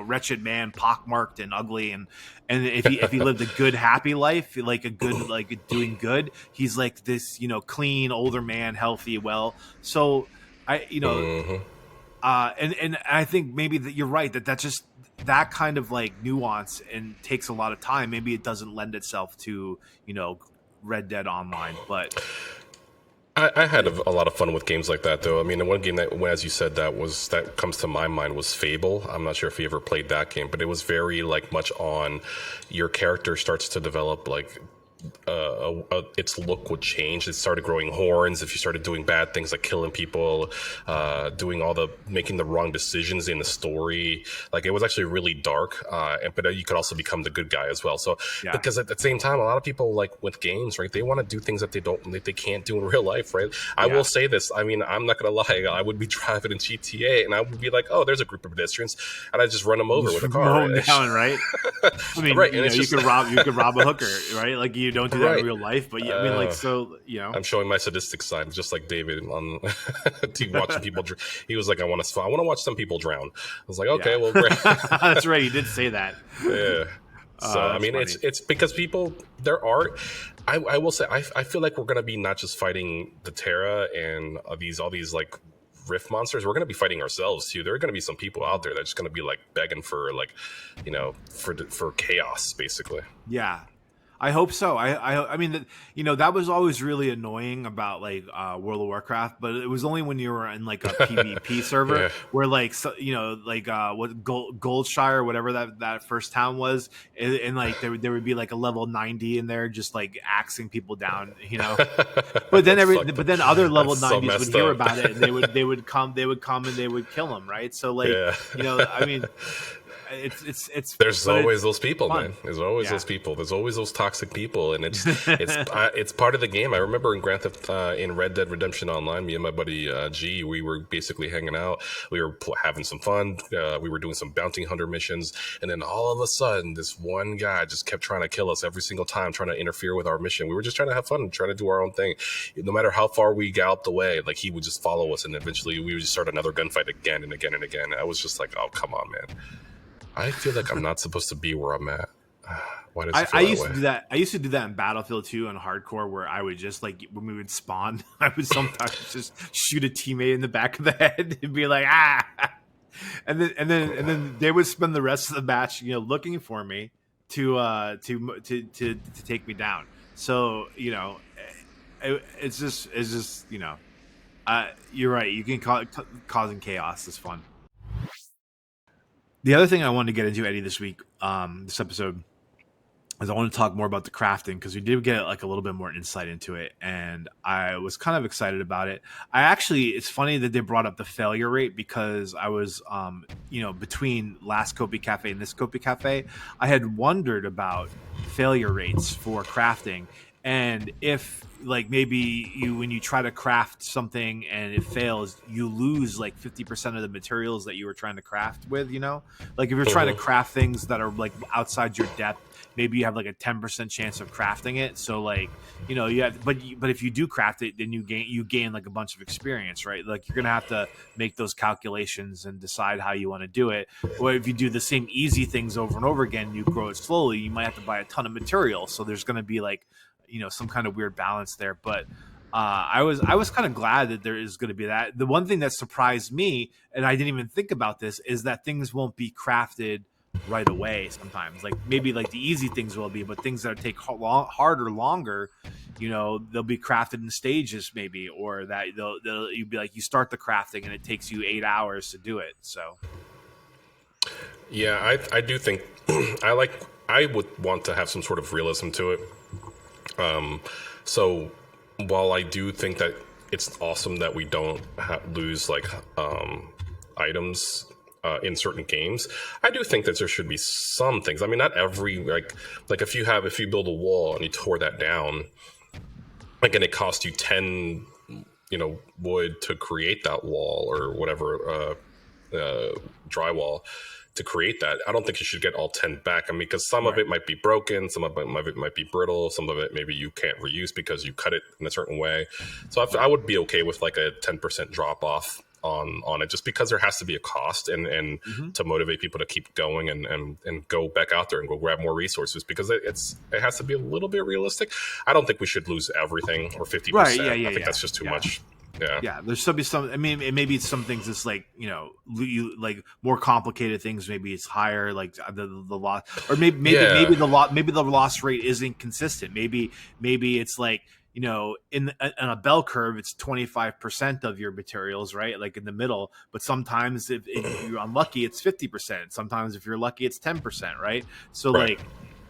wretched man, pockmarked and ugly, and if he lived a good happy life, like a good like doing good, he's like this clean older man, healthy, well. So and I think maybe that you're right, that's just that kind of like nuance and takes a lot of time. Maybe it doesn't lend itself to Red Dead Online, but I had a lot of fun with games like that, though. I mean, one game that, as you said, that comes to my mind was Fable. I'm not sure if you ever played that game, but it was very like much on your character starts to develop like its look would change. It started growing horns if you started doing bad things like killing people, making the wrong decisions in the story. Like it was actually really dark, but you could also become the good guy as well. So because at the same time, a lot of people like with games, right? They want to do things that they can't do in real life, right? I will say this. I mean, I'm not gonna lie. I would be driving in GTA and I would be like, oh, there's a group of pedestrians, and I just run them over with a car. Right? Down, right? I mean, right, you could rob a hooker, right? Like you don't do that in real life, but yeah, I mean, like, so, I'm showing my sadistic side, just like David on watching people. He was like, I want to watch some people drown. I was like, okay, well, great. That's right. You did say that. Yeah. So I mean, funny. It's because people I will say I feel like we're gonna be not just fighting the Terra and all these like rift monsters. We're going to be fighting ourselves too. There are going to be some people out there that's just going to be like begging for like, for chaos, basically. Yeah, I hope so. I mean, that was always really annoying about like World of Warcraft, but it was only when you were in like a PvP server where like, what Goldshire, whatever that first town was, and like there would be like a level 90 in there just like axing people down, But then other level 90s would hear about it and they would come and they would kill them, right? So like, I mean. There's always those people, man. There's always those people. There's always those toxic people, and it's part of the game. I remember in in Red Dead Redemption Online, me and my buddy G, we were basically hanging out. We were having some fun. We were doing some bounty hunter missions, and then all of a sudden, this one guy just kept trying to kill us every single time, trying to interfere with our mission. We were just trying to have fun, trying to do our own thing. No matter how far we galloped away, like he would just follow us, and eventually we would just start another gunfight again and again and again. I was just like, oh, come on, man. I feel like I'm not supposed to be where I'm at. Why does it feel I used that way? to do that. I used to do that in Battlefield 2 on hardcore, where I would just like when we would spawn, I would sometimes just shoot a teammate in the back of the head and be like, and then they would spend the rest of the match, looking for me to take me down. So it's just you're right. You can causing chaos is fun. The other thing I wanted to get into, Eddie, this week, this episode, is I want to talk more about the crafting, because we did get like a little bit more insight into it, and I was kind of excited about it. It's funny that they brought up the failure rate, because I was, between last COPI Café and this COPI Café, I had wondered about failure rates for crafting, and if like maybe when you try to craft something and it fails, you lose like 50% of the materials that you were trying to craft with, like if you're trying to craft things that are like outside your depth, maybe you have like a 10% chance of crafting it. So like, you have, but if you do craft it, then you gain like a bunch of experience, right? Like you're going to have to make those calculations and decide how you want to do it. Or if you do the same easy things over and over again, you grow it slowly, you might have to buy a ton of material. So there's going to be like, some kind of weird balance there. But I was kind of glad that there is going to be that. The one thing that surprised me, and I didn't even think about this, is that things won't be crafted right away sometimes. Like maybe like the easy things will be, but things that take harder, longer, they'll be crafted in stages maybe, or that you'll be like, you start the crafting and it takes you 8 hours to do it. So yeah, I do think I would want to have some sort of realism to it. So while I do think that it's awesome that we don't lose like items in certain games, I do think that there should be some things. I mean, not every like if you build a wall and you tore that down, like, and it cost you 10 wood to create that wall or whatever, drywall to create that, I don't think you should get all 10 back. I mean, because some of it might be broken, some of it might be brittle, some of it maybe you can't reuse because you cut it in a certain way. So I would be okay with like a 10% drop off on it, just because there has to be a cost and to motivate people to keep going and go back out there and go grab more resources, because it has to be a little bit realistic. I don't think we should lose everything or 50%. Right, yeah, I think that's just too much. Yeah, there's still be some. I mean, maybe it's some things it's like you like more complicated things. Maybe it's higher, like the loss, or maybe the loss rate isn't consistent. Maybe it's like in a bell curve, it's 25% of your materials, right? Like in the middle. But sometimes if you're unlucky, it's 50%. Sometimes if you're lucky, it's 10%, right? So Right.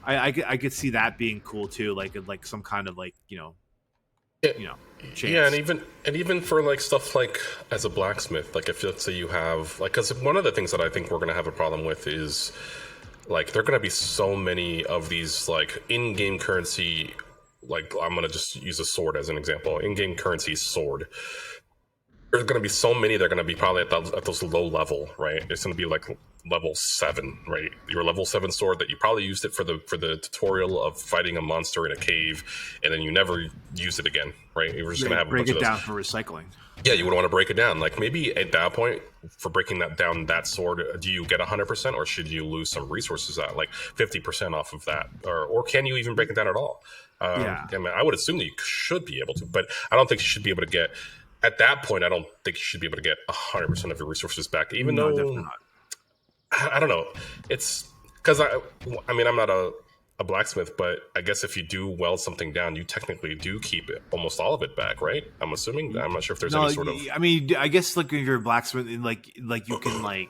like, I could see that being cool too, like some kind of like Yeah, yeah, chance. and even for like stuff like as a blacksmith, like if let's say you have like, because one of the things that I think we're gonna have a problem with is like there are gonna be so many of these like in-game currency. Like I'm gonna just use a sword as an example. In-game currency sword. There's going to be so many that are going to be probably at those low level, right? It's going to be like level 7, right? Your level 7 sword that you probably used it for the tutorial of fighting a monster in a cave, and then you never use it again, right? You're just going to have a Break bunch of it those. down for recycling. Yeah, you would want to break it down. Like maybe at that point, for breaking that down, that sword, do you get 100%, or should you lose some resources out, like 50% off of that, or can you even break it down at all? Yeah. I mean, I would assume that you should be able to, but I don't think you should be able to get. At that point, I don't think you should be able to get 100% of your resources back, even No, definitely though not. I don't know. It's because I mean, I'm not a blacksmith, but I guess if you do weld something down, you technically do keep it, almost all of it back, right? I'm assuming. I'm not sure if there's No, any sort of I mean, I guess like if you're a blacksmith, like you can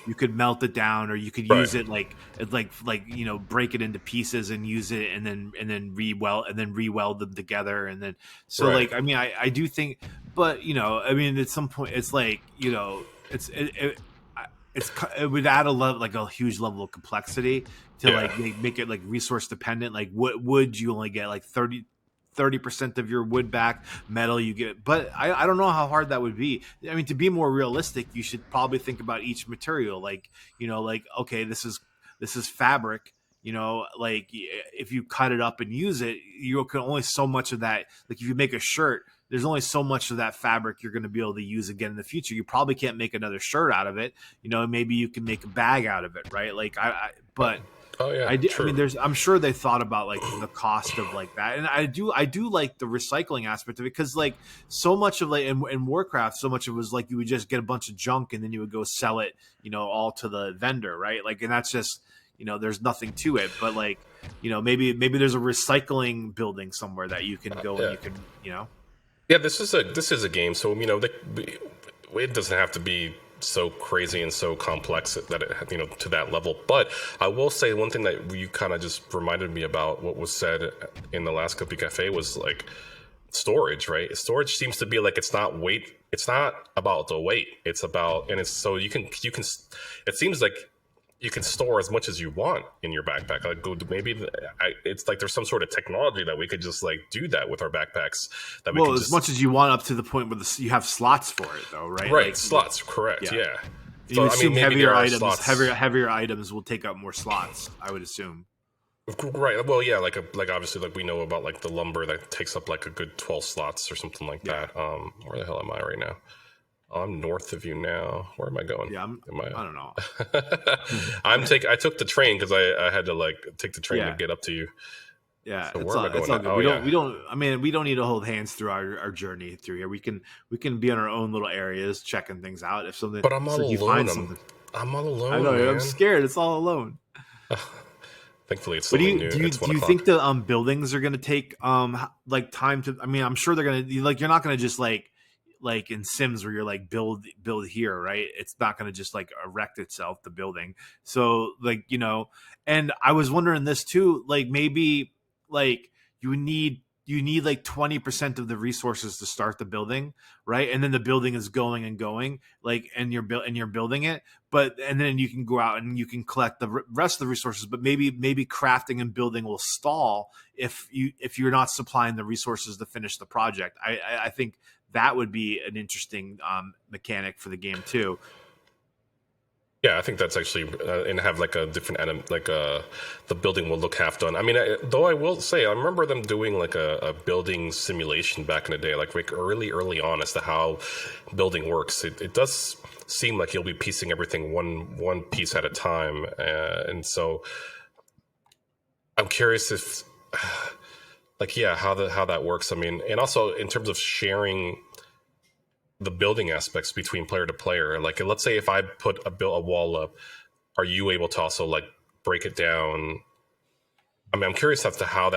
you could melt it down, or you could right. use it like break it into pieces and use it, and then re-weld them together, and then so Right. like I mean I do think, but I mean at some point it's like it would add like a huge level of complexity to Yeah. like make it like resource dependent. Like what would you only get like 30% of your wood back, metal you get, but I don't know how hard that would be. I mean, to be more realistic, you should probably think about each material, like like okay, this is fabric, like if you cut it up and use it, you can only so much of that. Like if you make a shirt, there's only so much of that fabric you're going to be able to use again in the future. You probably can't make another shirt out of it. Maybe you can make a bag out of it, right? Like but Oh yeah. I True. mean, I'm sure they thought about like the cost of like that, and I do like the recycling aspect of it, because like so much of like in Warcraft, so much of it was like you would just get a bunch of junk and then you would go sell it, all to the vendor, right? Like, and that's just there's nothing to it, but like maybe there's a recycling building somewhere that you can go and Yeah. you can Yeah. This is a game, so it doesn't have to be so crazy and so complex that it to that level. But I will say one thing that you kind of just reminded me about what was said in the last COPI Café was like storage, right? Storage seems to be like it's not weight. It's not about the weight. It's about and it's so you can. It seems like you can store as much as you want in your backpack. Like maybe it's like there's some sort of technology that we could just like do that with our backpacks. That we well, can as just much as you want, up to the point where you have slots for it, though, right? right slots. Correct. Yeah. Yeah. You So I assume mean, maybe there are items, slots. heavier items will take up more slots, I would assume. Right. Well, yeah. Like obviously, like we know about like the lumber that takes up like a good 12 slots or something like Yeah. that. Where the hell am I right now? Oh, I'm north of you now. Where am I going? Yeah, I don't know. I took the train because I had to like take the train to Yeah. get up to you. Yeah, So it's where am I going all now? good. Oh We yeah. don't. I mean, we don't need to hold hands through our journey through here. We can be on our own little areas, checking things out. If something, But I'm all so you alone. find something. I'm all I alone, know. I'm man. scared. It's all alone. Thankfully, it's But only new. It's do 1 you o'clock. think the buildings are going to take like time to? I mean, I'm sure they're going to like. You're not going to just like in Sims where you're like build here, right? It's not going to just like erect itself, the building. So like and I was wondering this too, like maybe like you need like 20% of the resources to start the building, right? And then the building is going and going, like, and you're building it, but and then you can go out and you can collect the rest of the resources, but maybe crafting and building will stall if you're not supplying the resources to finish the project. I think that would be an interesting mechanic for the game too. Yeah, I think that's actually and have like a different like the building will look half done. I mean, though I will say I remember them doing like a building simulation back in the day, like early on as to how building works. It does seem like you'll be piecing everything one piece at a time, and so I'm curious if like how that works. I mean, and also in terms of sharing the building aspects between player to player. Like, let's say if I put a wall up, are you able to also like break it down? I mean, I'm curious as to how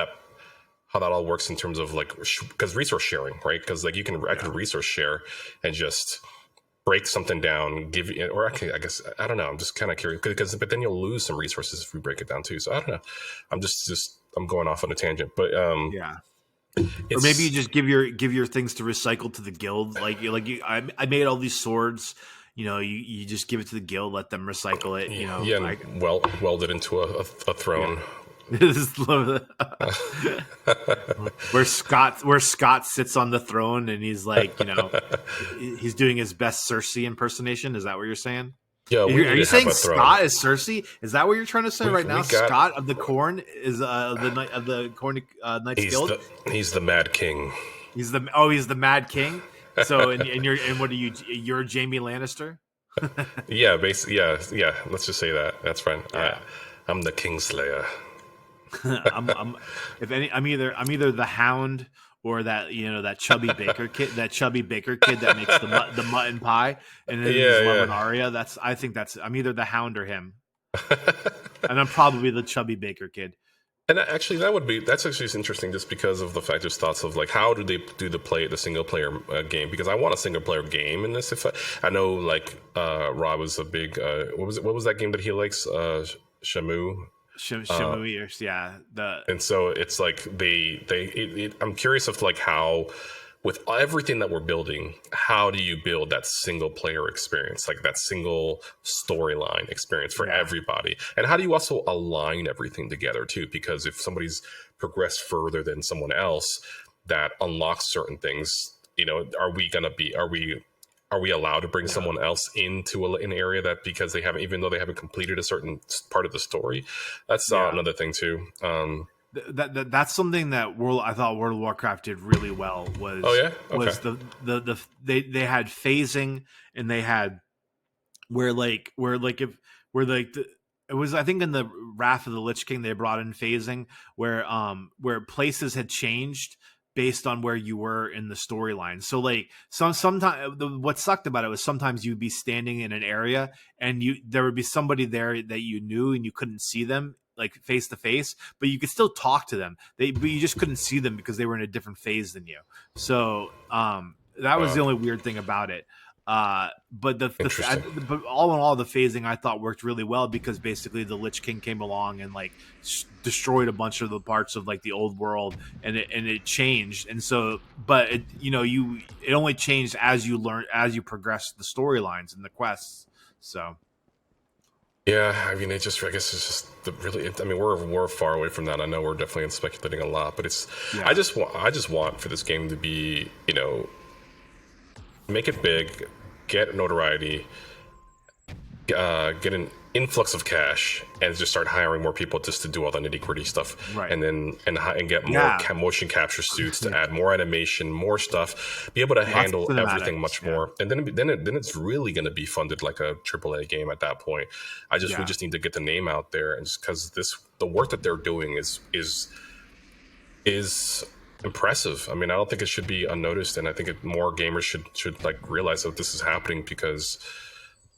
how that all works in terms of like because resource sharing, right? Because like I can resource share and just break something down, give you, or actually, I guess I don't know. I'm just kind of curious because but then you'll lose some resources if we break it down too. So I don't know. I'm just I'm going off on a tangent, but Yeah. Or maybe you it's just give your things to recycle to the guild. I made all these swords. You just give it to the guild, let them recycle it. yeah, and welded into a throne. Where Scott sits on the throne and he's like, he's doing his best Cersei impersonation. Is that what you're saying? Yeah, Are we need you to have saying a throne. Scott is Cersei? Is that what you're trying to say right now? We got Scott of the Corn is the knight of the Corn Knights Guild. He's the Mad King. He's the Mad King. So and what are you? You're Jamie Lannister. Yeah, basically, yeah. Let's just say that. That's fine. Yeah. I'm the Kingslayer. I'm either the Hound or that chubby baker kid that makes the mutton pie and then he's loving Arya. I'm either the Hound or him, and I'm probably the chubby baker kid. And actually, that's actually interesting, just because of the fact, just thoughts of like how do they do the single player game? Because I want a single player game in this. If I know, like Rob was a big what was that game that he likes? Shamu. Shamu, yeah. And so it's like I'm curious of like how, with everything that we're building, how do you build that single player experience, like that single storyline experience for everybody? And how do you also align everything together too? Because if somebody's progressed further than someone else, that unlocks certain things, are we allowed to bring someone else into an area that, because they haven't, even though they haven't completed a certain part of the story? That's another thing too. That's something that I thought World of Warcraft did really well. Was was they had phasing, and they had it was, I think in the Wrath of the Lich King they brought in phasing where places had changed based on where you were in the storyline. So like sometimes what sucked about it was sometimes you'd be standing in an area and there would be somebody there that you knew and you couldn't see them like face to face, but you could still talk to them. But you just couldn't see them because they were in a different phase than you. So that was the only weird thing about it. But but all in all, the phasing I thought worked really well, because basically the Lich King came along and like destroyed a bunch of the parts of like the old world, and it changed. And so, but it only changed as you progressed the storylines and the quests. So. Yeah, I mean, I guess it's just I mean, we're far away from that. I know we're definitely speculating a lot, but I just want for this game to be, make it big, get notoriety, get an influx of cash, and just start hiring more people just to do all the nitty gritty stuff, right? And then and get more motion capture suits to add more animation, more stuff, be able to handle everything much more, and then it's really going to be funded like a AAA game at that point. We just need to get the name out there, and just because the work that they're doing is impressive. I mean, I don't think it should be unnoticed, and I think more gamers should like realize that this is happening because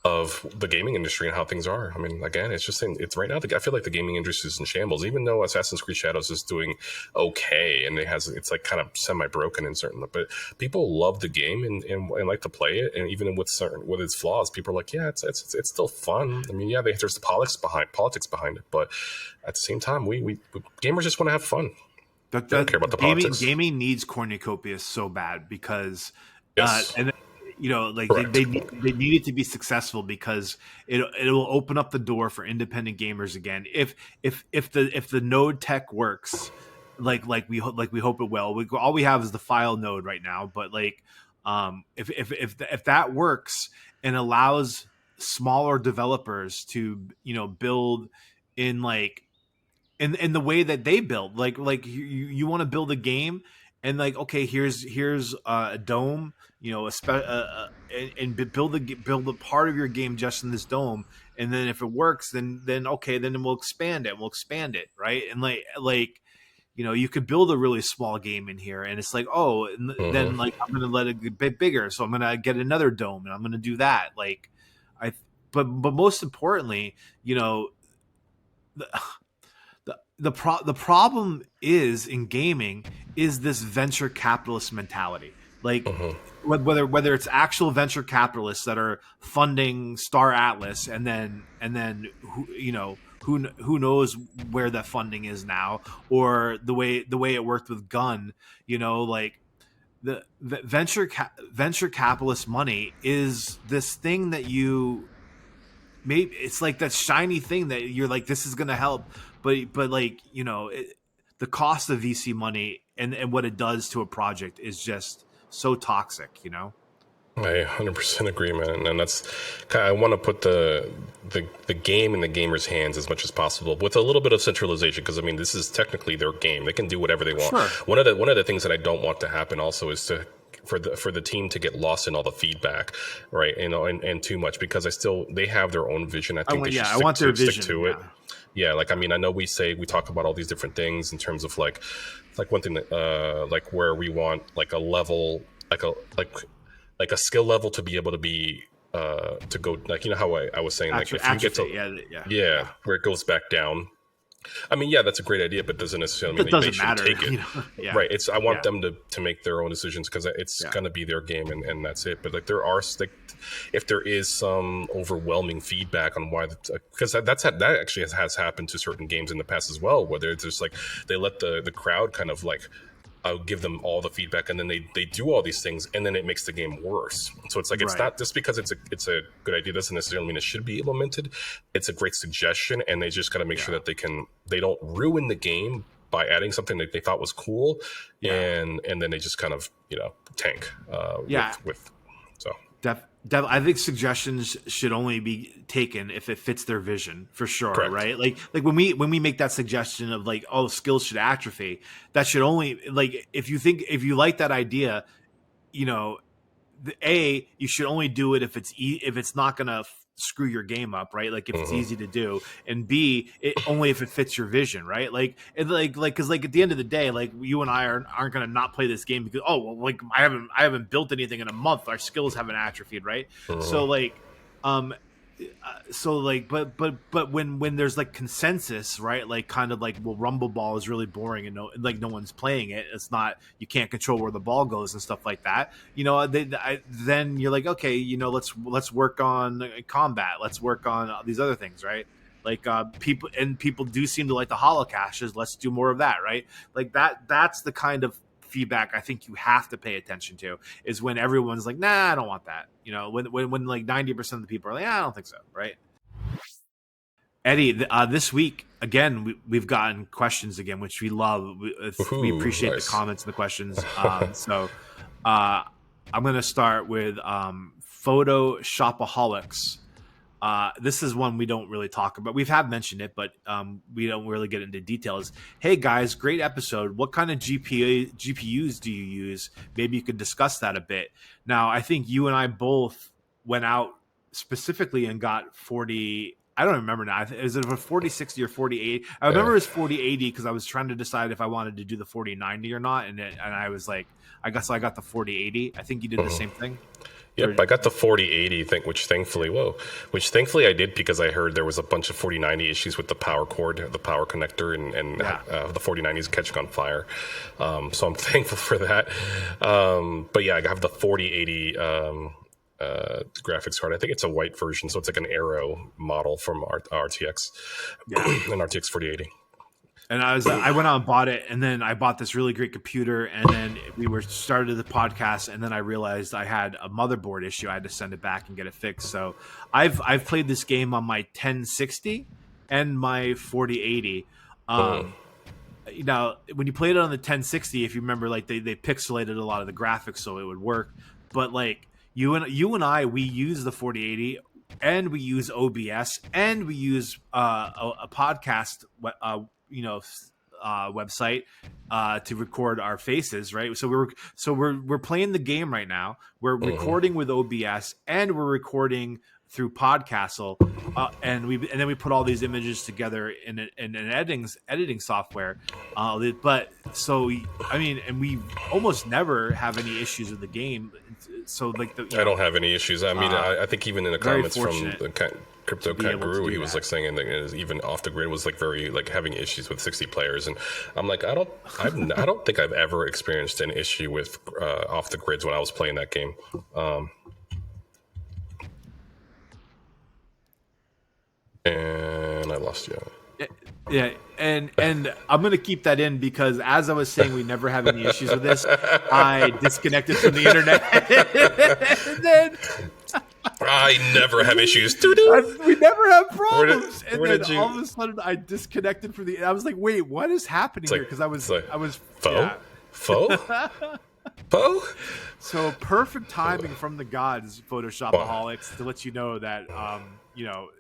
of the gaming industry and how things are. I mean, again, it's right now. I feel like the gaming industry is in shambles. Even though Assassin's Creed Shadows is doing okay, and it's like kind of semi-broken in certain, but people love the game and like to play it. And even with its flaws, people are like, yeah, it's still fun. I mean, yeah, there's the politics behind it, but at the same time, we gamers just want to have fun. They don't care about the politics. Gaming needs Cornucopias so bad because, yes. They need it to be successful, because it'll open up the door for independent gamers again. If the node tech works, like we hope it will. All we have is the file node right now, but if that works and allows smaller developers to build in in the way that they build, you want to build a game, and okay, here's a dome, and build a part of your game just in this dome, and then if it works, then okay, then we'll expand it, right? And you could build a really small game in here, and it's then I'm gonna let it get a bit bigger, so I'm gonna get another dome, and I'm gonna do that. But most importantly, the problem is in gaming is this venture capitalist mentality. Like whether it's actual venture capitalists that are funding Star Atlas, and then who knows where that funding is now, or the way it worked with Gun, like the venture capitalist money is this thing that you maybe it's like that shiny thing that you're like, this is going to help, but like the cost of VC money and what it does to a project is just so toxic. I 100% agree, man, and that's I want to put the game in the gamer's hands as much as possible with a little bit of centralization, because I mean this is technically their game; they can do whatever they want. Sure. One of the things that I don't want to happen also is for the team to get lost in all the feedback, right? And too much, because they have their own vision. I think they should stick to it. Yeah, like I mean, I know we talk about all these different things in terms of like one thing that like where we want like a level like a skill level to be able to be to go, like how I was saying, like if you get to where it goes back down. I mean, yeah, that's a great idea, but it doesn't necessarily mean they should take it. Right. I want them to make their own decisions, because it's going to be their game, and that's it. But like if there is some overwhelming feedback on why, because that actually has happened to certain games in the past as well, where they're just like they let the crowd kind of like give them all the feedback, and then they do all these things, and then it makes the game worse. So it's like it's not just because it's a good idea doesn't necessarily mean it should be implemented. It's a great suggestion, and they just got to make sure that they don't ruin the game by adding something that they thought was cool, and then they just kind of tank. I think suggestions should only be taken if it fits their vision, for sure. Correct. Right? Like when we make that suggestion of like, oh, skills should atrophy, that should only, like, if you like that idea, you should only do it if it's not gonna screw your game up, right? Like if it's easy to do, and B, only if it fits your vision, right? Because at the end of the day, like you and I aren't gonna not play this game because like I haven't built anything in a month. Our skills haven't atrophied, right? But when there's like consensus, right? Like kind of like, well, Rumble Ball is really boring and no one's playing it. It's not, you can't control where the ball goes and stuff like that. Then you're like, okay, let's work on combat. Let's work on these other things, right? Like people do seem to like the holo caches. Let's do more of that, right? Like that's the kind of feedback I think you have to pay attention to, is when everyone's like, nah, I don't want that. When like 90% of the people are like, I don't think so, right? Eddie, this week again we've gotten questions again, which we love. We appreciate the comments and the questions. So I'm going to start with Photoshopaholics. This is one we don't really talk about. We have mentioned it, but we don't really get into details. Hey guys, great episode. What kind of GPUs do you use? Maybe you could discuss that a bit. Now, I think you and I both went out specifically and got 40. I don't remember now. Is it a 4060 or 4080? I remember it was 4080 because I was trying to decide if I wanted to do the 4090 or not, and I was like, I guess I got the 4080. I think you did the same thing. Yep, I got the 4080 thing, which thankfully I did, because I heard there was a bunch of 4090 issues with the power cord, the power connector, and the 4090s catching on fire. So I'm thankful for that. But yeah, I have the 4080 graphics card. I think it's a white version, so it's like an Aero model from RTX, an RTX 4080. And I went out and bought it, and then I bought this really great computer, and then we started the podcast, and then I realized I had a motherboard issue. I had to send it back and get it fixed. So I've played this game on my 1060 and my 4080. Now, when you played it on the 1060, if you remember, like they pixelated a lot of the graphics so it would work. But like you and I, we use the 4080, and we use OBS, and we use a podcast website to record our faces, right? So we're playing the game right now. We're recording with OBS, and we're recording through Podcastle, and then we put all these images together in an editing software. But so I mean, and we almost never have any issues with the game. So like I don't have any issues. I mean, I think even in the comments from to be CryptoCat able to grew, do he was that. like saying that even off the grid was like very like having issues with 60 players, and I'm like, I don't think I've ever experienced an issue with off the grids when I was playing that game. And I lost you. Yeah, and I'm gonna keep that in because as I was saying, we never have any issues with this. I disconnected from the internet, and then I never have issues. Doo-doo. we never have Where problems. did And where then did all you? of a sudden, I disconnected from the. I was like, wait, what is happening It's here? like Because it's like I was, Faux, yeah. Faux, Faux. So perfect timing from the gods, Photoshopaholics, to let you know that,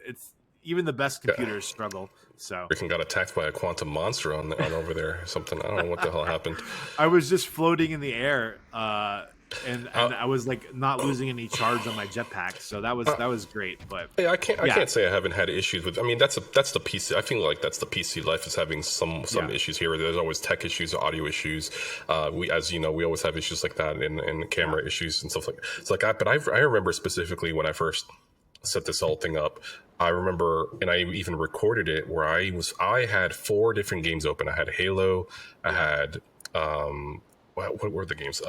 it's even the best computers struggle. So Freaking got attacked by a quantum monster on over there or something. I don't know what the hell happened. I was just floating in the air, and Uh, I was like not losing any charge on my jetpack, so that was great. But Yeah, I yeah, can't say I haven't had issues with. I mean, that's the PC. I feel like that's the PC life is having some yeah, issues here. There's always tech issues, audio issues. We, as you know, we always have issues like that, and yeah, camera issues and stuff like. It's like I remember specifically when I first set this whole thing up. I remember, and I even recorded it where I had 4 different games open. I had Halo, I yeah, had what were the games?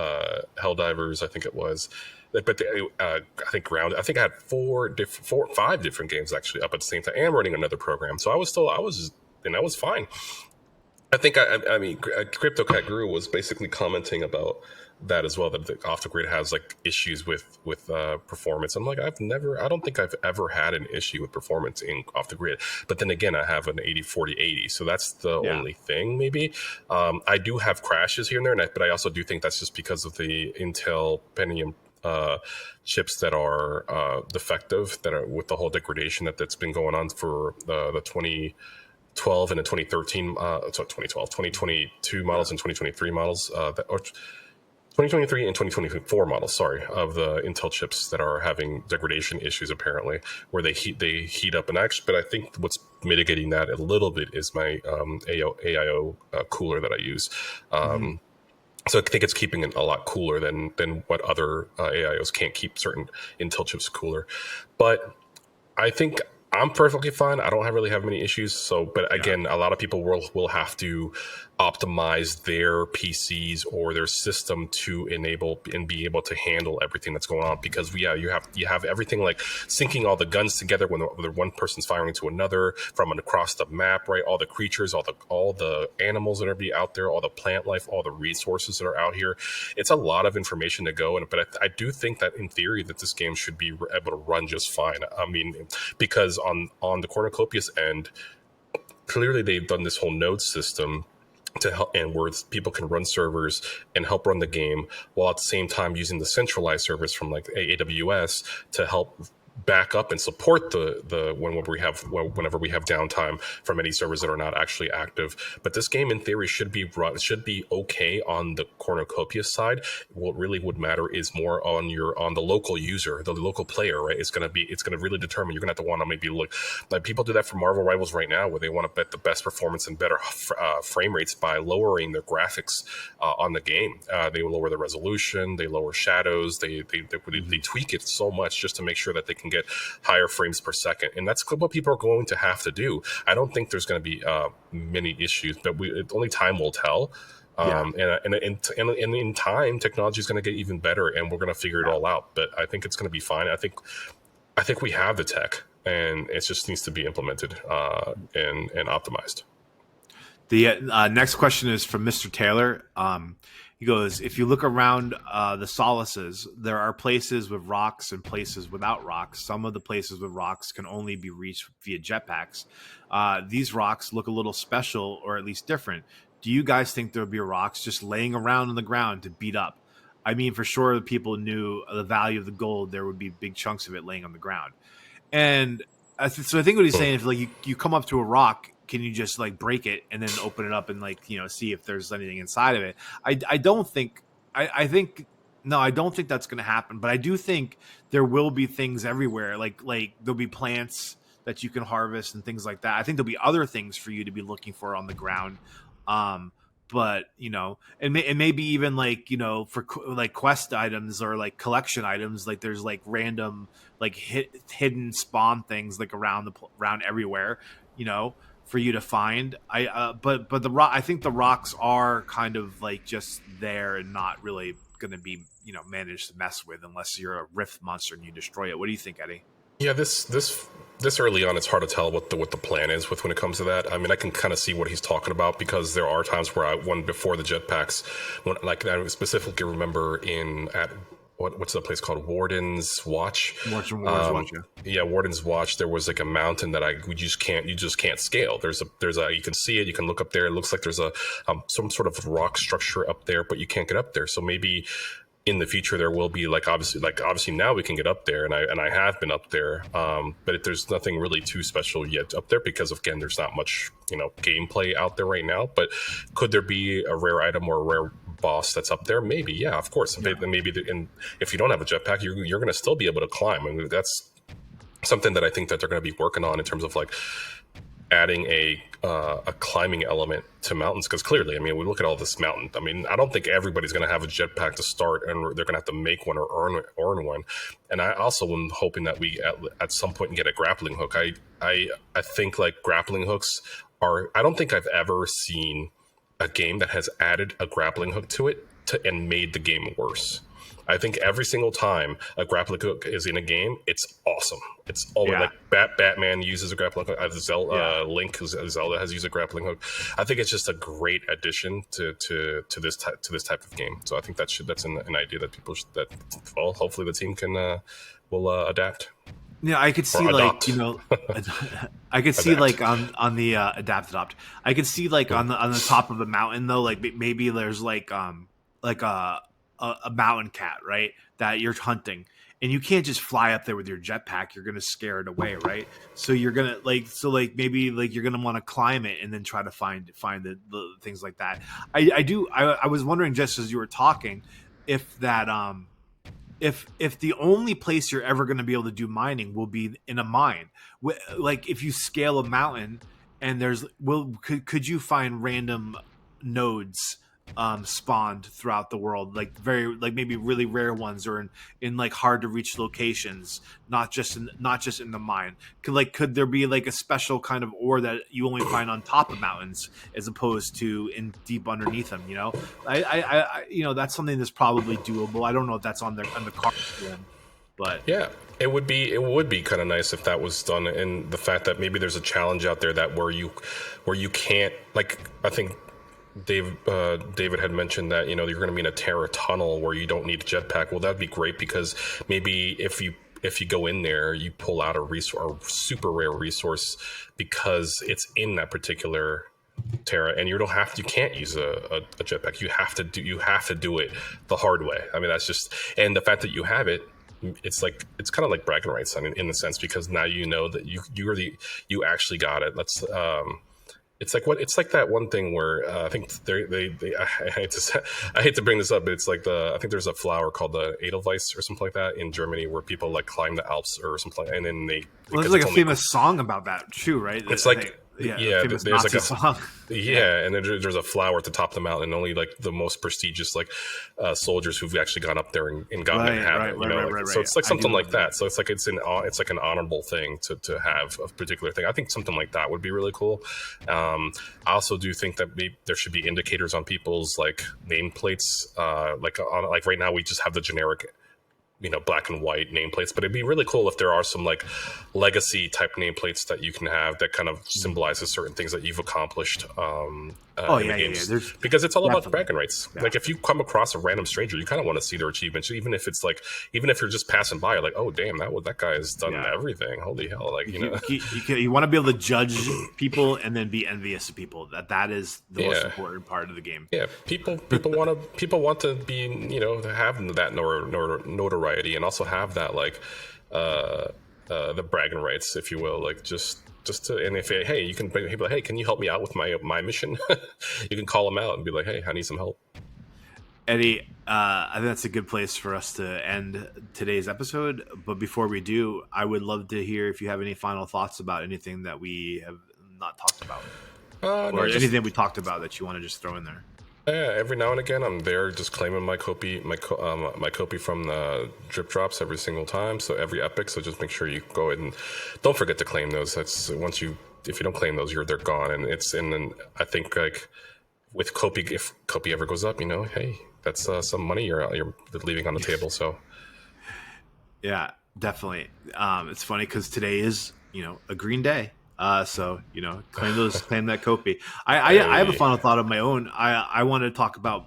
Helldivers, I think it was. But I think Ground. I think I had 5 different games actually up at the same time, and running another program. So I was fine. I mean, CryptoCat Guru was basically commenting about that as well. That the off the grid has like issues with performance. I'm like, I don't think I've ever had an issue with performance in off the grid. But then again, I have an 80/40/80, so that's the yeah, only thing. Maybe I do have crashes here and there, but I also do think that's just because of the Intel Pentium chips that are defective, that are with the whole degradation that's been going on for the 2012 and the 2013, 2012, 2022 models yeah. and 2023 models, or 2023 and 2024 models, sorry, of the Intel chips that are having degradation issues apparently, where they heat up. And actually, but I think what's mitigating that a little bit is my AIO cooler that I use. Mm-hmm. So I think it's keeping it a lot cooler than what other AIOs can't keep certain Intel chips cooler. But I think I'm perfectly fine. I don't really have many issues. So, but Yeah, again, a lot of people will have to optimize their PCs or their system to enable and be able to handle everything that's going on. Because you have everything like syncing all the guns together when one person's firing to another from across the map, right? All the creatures, all the animals that are be out there, all the plant life, all the resources that are out here. It's a lot of information to go. But I do think that in theory that this game should be able to run just fine. I mean, because on the Cornucopias end, clearly they've done this whole node system to help, and where people can run servers and help run the game while at the same time using the centralized servers from like AWS to help back up and support the whenever we have downtime from any servers that are not actually active. But this game in theory should be okay on the Cornucopia side. What really would matter is more on the local user, the local player, right? It's gonna really determine. You're gonna have to want to maybe look like people do that for Marvel Rivals right now, where they want to bet the best performance and better frame rates by lowering their graphics on the game. They lower the resolution, they lower shadows, they tweak it so much just to make sure that they can get higher frames per second, and that's what people are going to have to do. I don't think there's going to be many issues, but only time will tell. yeah, And in time, technology is going to get even better, and we're going to figure it yeah. all out. But I think it's going to be fine. I think we have the tech, and it just needs to be implemented and optimized. The next question is from Mr. Taylor. He goes, if you look around the solaces, there are places with rocks and places without rocks. Some of the places with rocks can only be reached via jetpacks. These rocks look a little special, or at least different. Do you guys think there would be rocks just laying around on the ground to beat up? I mean, for sure, the people knew the value of the gold. There would be big chunks of it laying on the ground. And so I think what he's saying is like you come up to a rock, can you just like break it and then open it up and like see if there's anything inside of it? I don't think I think no, I don't think that's going to happen. But I do think there will be things everywhere, like there'll be plants that you can harvest and things like that. I think there'll be other things for you to be looking for on the ground. but and maybe even like for like quest items or like collection items, like there's like random like hidden spawn things like around everywhere, for you to find. But I think the rocks are kind of like just there and not really going to be managed to mess with unless you're a rift monster and you destroy it. What do you think, Eddie? Yeah, this early on, it's hard to tell what the plan is with when it comes to that. I mean, I can kind of see what he's talking about because there are times where when before the jetpacks, when like I specifically remember at what's that place called? Warden's Watch. Warden's Watch, yeah. Warden's Watch. There was like a mountain that you just can't scale. There's a you can see it. You can look up there. It looks like there's a some sort of rock structure up there, but you can't get up there. So maybe in the future there will be obviously now we can get up there, and I have been up there, but there's nothing really too special yet up there because again there's not much gameplay out there right now. But could there be a rare item or a rare boss that's up there? Maybe, yeah, of course. Yeah. Maybe if you don't have a jetpack, you're going to still be able to climb, and that's something that I think that they're going to be working on in terms of like adding a climbing element to mountains, because clearly, I mean, we look at all this mountain. I mean, I don't think everybody's going to have a jetpack to start, and they're going to have to make one or earn one. And I also am hoping that we at some point can get a grappling hook. I think like grappling hooks are. I don't think I've ever seen a game that has added a grappling hook to it and made the game worse. I think every single time a grappling hook is in a game, it's awesome. It's always like Batman uses a grappling hook. Link, Zelda has used a grappling hook. I think it's just a great addition to this type of game. So I think that's an idea that hopefully the team will adapt. Yeah, I could see I could see like on the adopt. I could see like on the top of the mountain though, like maybe there's like a mountain cat, right, that you're hunting, and you can't just fly up there with your jetpack. You're gonna scare it away, right? So you're gonna maybe you're gonna want to climb it and then try to find the things like that. I was wondering just as you were talking if that if the only place you're ever going to be able to do mining will be in a mine, like if you scale a mountain and could you find random nodes spawned throughout the world, like maybe really rare ones, or in like hard to reach locations, not just in the mine. Could there be like a special kind of ore that you only find on top of mountains as opposed to in deep underneath them? I that's something that's probably doable. I don't know if that's on the cards again, but yeah. It would be kind of nice if that was done, and the fact that maybe there's a challenge out there that where you can't, like, I think David had mentioned that you're going to be in a Terra tunnel where you don't need a jetpack. Well, that'd be great, because maybe if you go in there, you pull out a super rare resource because it's in that particular Terra, and you can't use a jetpack. You have to do it the hard way. I mean, that's just, and the fact that you have it, it's kind of like bragging rights, I mean, in the sense, because now you know that you actually got it. It's like that one thing where I think I hate to bring this up, but it's like I think there's a flower called the Edelweiss or something like that in Germany where people like climb the Alps or something, and then there's like a famous song about that too, right? It's like there's like a song. Yeah, and then there's a flower at the top of the mountain, and only like the most prestigious soldiers who've actually gone up there and gotten it have it. Right. So it's like something like that. So it's like it's like an honorable thing to have a particular thing. I think something like that would be really cool. I also do think that there should be indicators on people's like nameplates. Like right now we just have the generic black and white nameplates, but it'd be really cool if there are some like legacy type nameplates that you can have that kind of symbolizes certain things that you've accomplished. Games. Because it's all about bragging rights. Yeah. Like if you come across a random stranger, you kind of want to see their achievements, even if you're just passing by, you're like, oh damn, that guy has done everything. Holy hell! Like you want to be able to judge people and then be envious of people. That is the most important part of the game. Yeah, people want to be to have that notoriety and also have that the bragging rights, if you will, like just to, and if hey, you can bring people like, hey, can you help me out with my mission? You can call them out and be like, hey, I need some help. Eddie, I think that's a good place for us to end today's episode. But before we do, I would love to hear if you have any final thoughts about anything that we have not talked about, or anything we talked about that you want to just throw in there. Yeah, every now and again, I'm there just claiming my copy, my copy from the drip drops every single time. So every epic. So just make sure you go ahead and don't forget to claim those. That's if you don't claim those, they're gone. And then I think like with copy, if copy ever goes up, hey, that's some money you're leaving on the table. So Yeah, definitely. It's funny because today is a green day. So claim that copy. I have a hey, final thought of my own. I want to talk about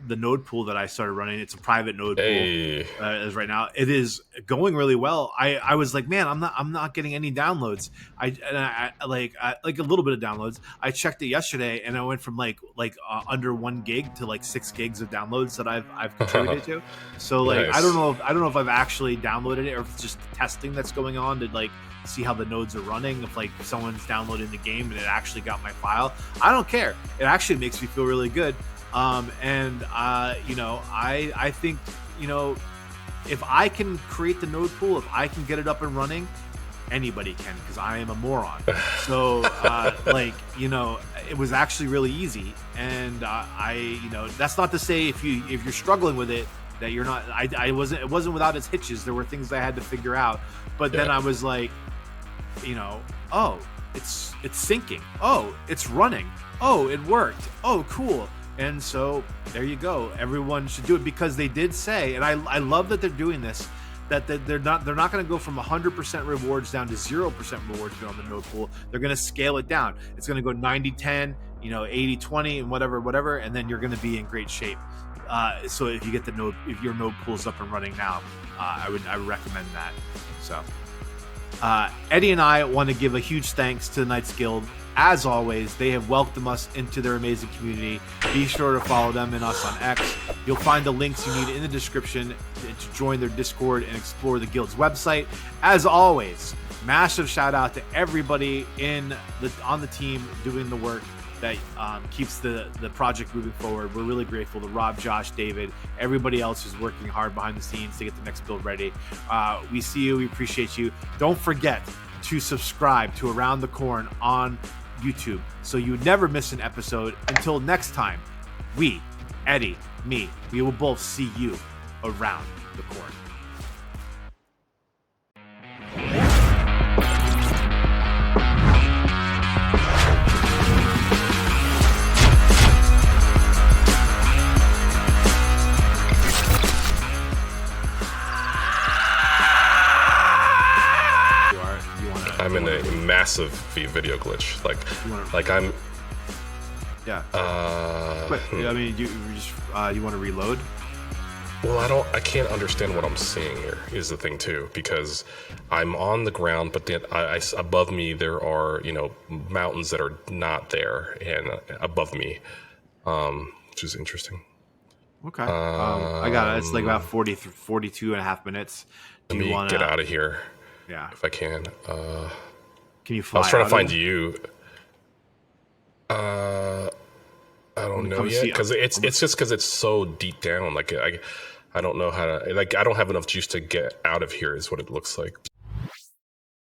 the node pool that I started running. It's a private node pool. hey, As right now, it is going really well. I was like, man, I'm not getting any downloads. I like a little bit of downloads. I checked it yesterday, and I went from under 1 gig to like 6 gigs of downloads that I've contributed to. So like I don't nice. know if I've actually downloaded it or if it's just testing that's going on to like see how the nodes are running. If like someone's downloading the game and it actually got my file, I don't care. It actually makes me feel really good. I think if I can create the node pool, if I can get it up and running, anybody can, because I am a moron. So it was actually really easy. And that's not to say if you're struggling with it that you're not. It wasn't without its hitches. There were things I had to figure out, but then I was like, oh, it's syncing. Oh, it's running. Oh, it worked. Oh, cool. And so there you go. Everyone should do it, because they did say, and I love that they're doing this, that they're not going to go from 100% rewards down to 0% rewards on the node pool. They're going to scale it down. It's going to go 90-10, 80-20, and whatever, and then you're going to be in great shape. So if you get if your node pool's up and running now, I would recommend that. So Eddie and I want to give a huge thanks to the Knights Guild. As always, they have welcomed us into their amazing community. Be sure to follow them and us on X. You'll find the links you need in the description to join their Discord and explore the Guild's website. As always, massive shout out to everybody on the team doing the work that keeps the project moving forward. We're really grateful to Rob, Josh, David, everybody else who's working hard behind the scenes to get the next build ready. We see you. We appreciate you. Don't forget to subscribe to Around the Corn on YouTube so you never miss an episode. Until next time, we, Eddie, me, we will both see you around the corn. I'm in a massive video glitch. I'm. Yeah. But I mean, you want to reload? Well, I can't understand what I'm seeing here. Is the thing too, because I'm on the ground, but then above me there are mountains that are not there, and above me, which is interesting. Okay. I got it. It's like about 42 and a half minutes. Let me get out of here. Yeah. If I can. Can you fly? I was trying to find you. I don't know yet, because it's just because it's so deep down. Like I don't know how to. Like I don't have enough juice to get out of here. Is what it looks like.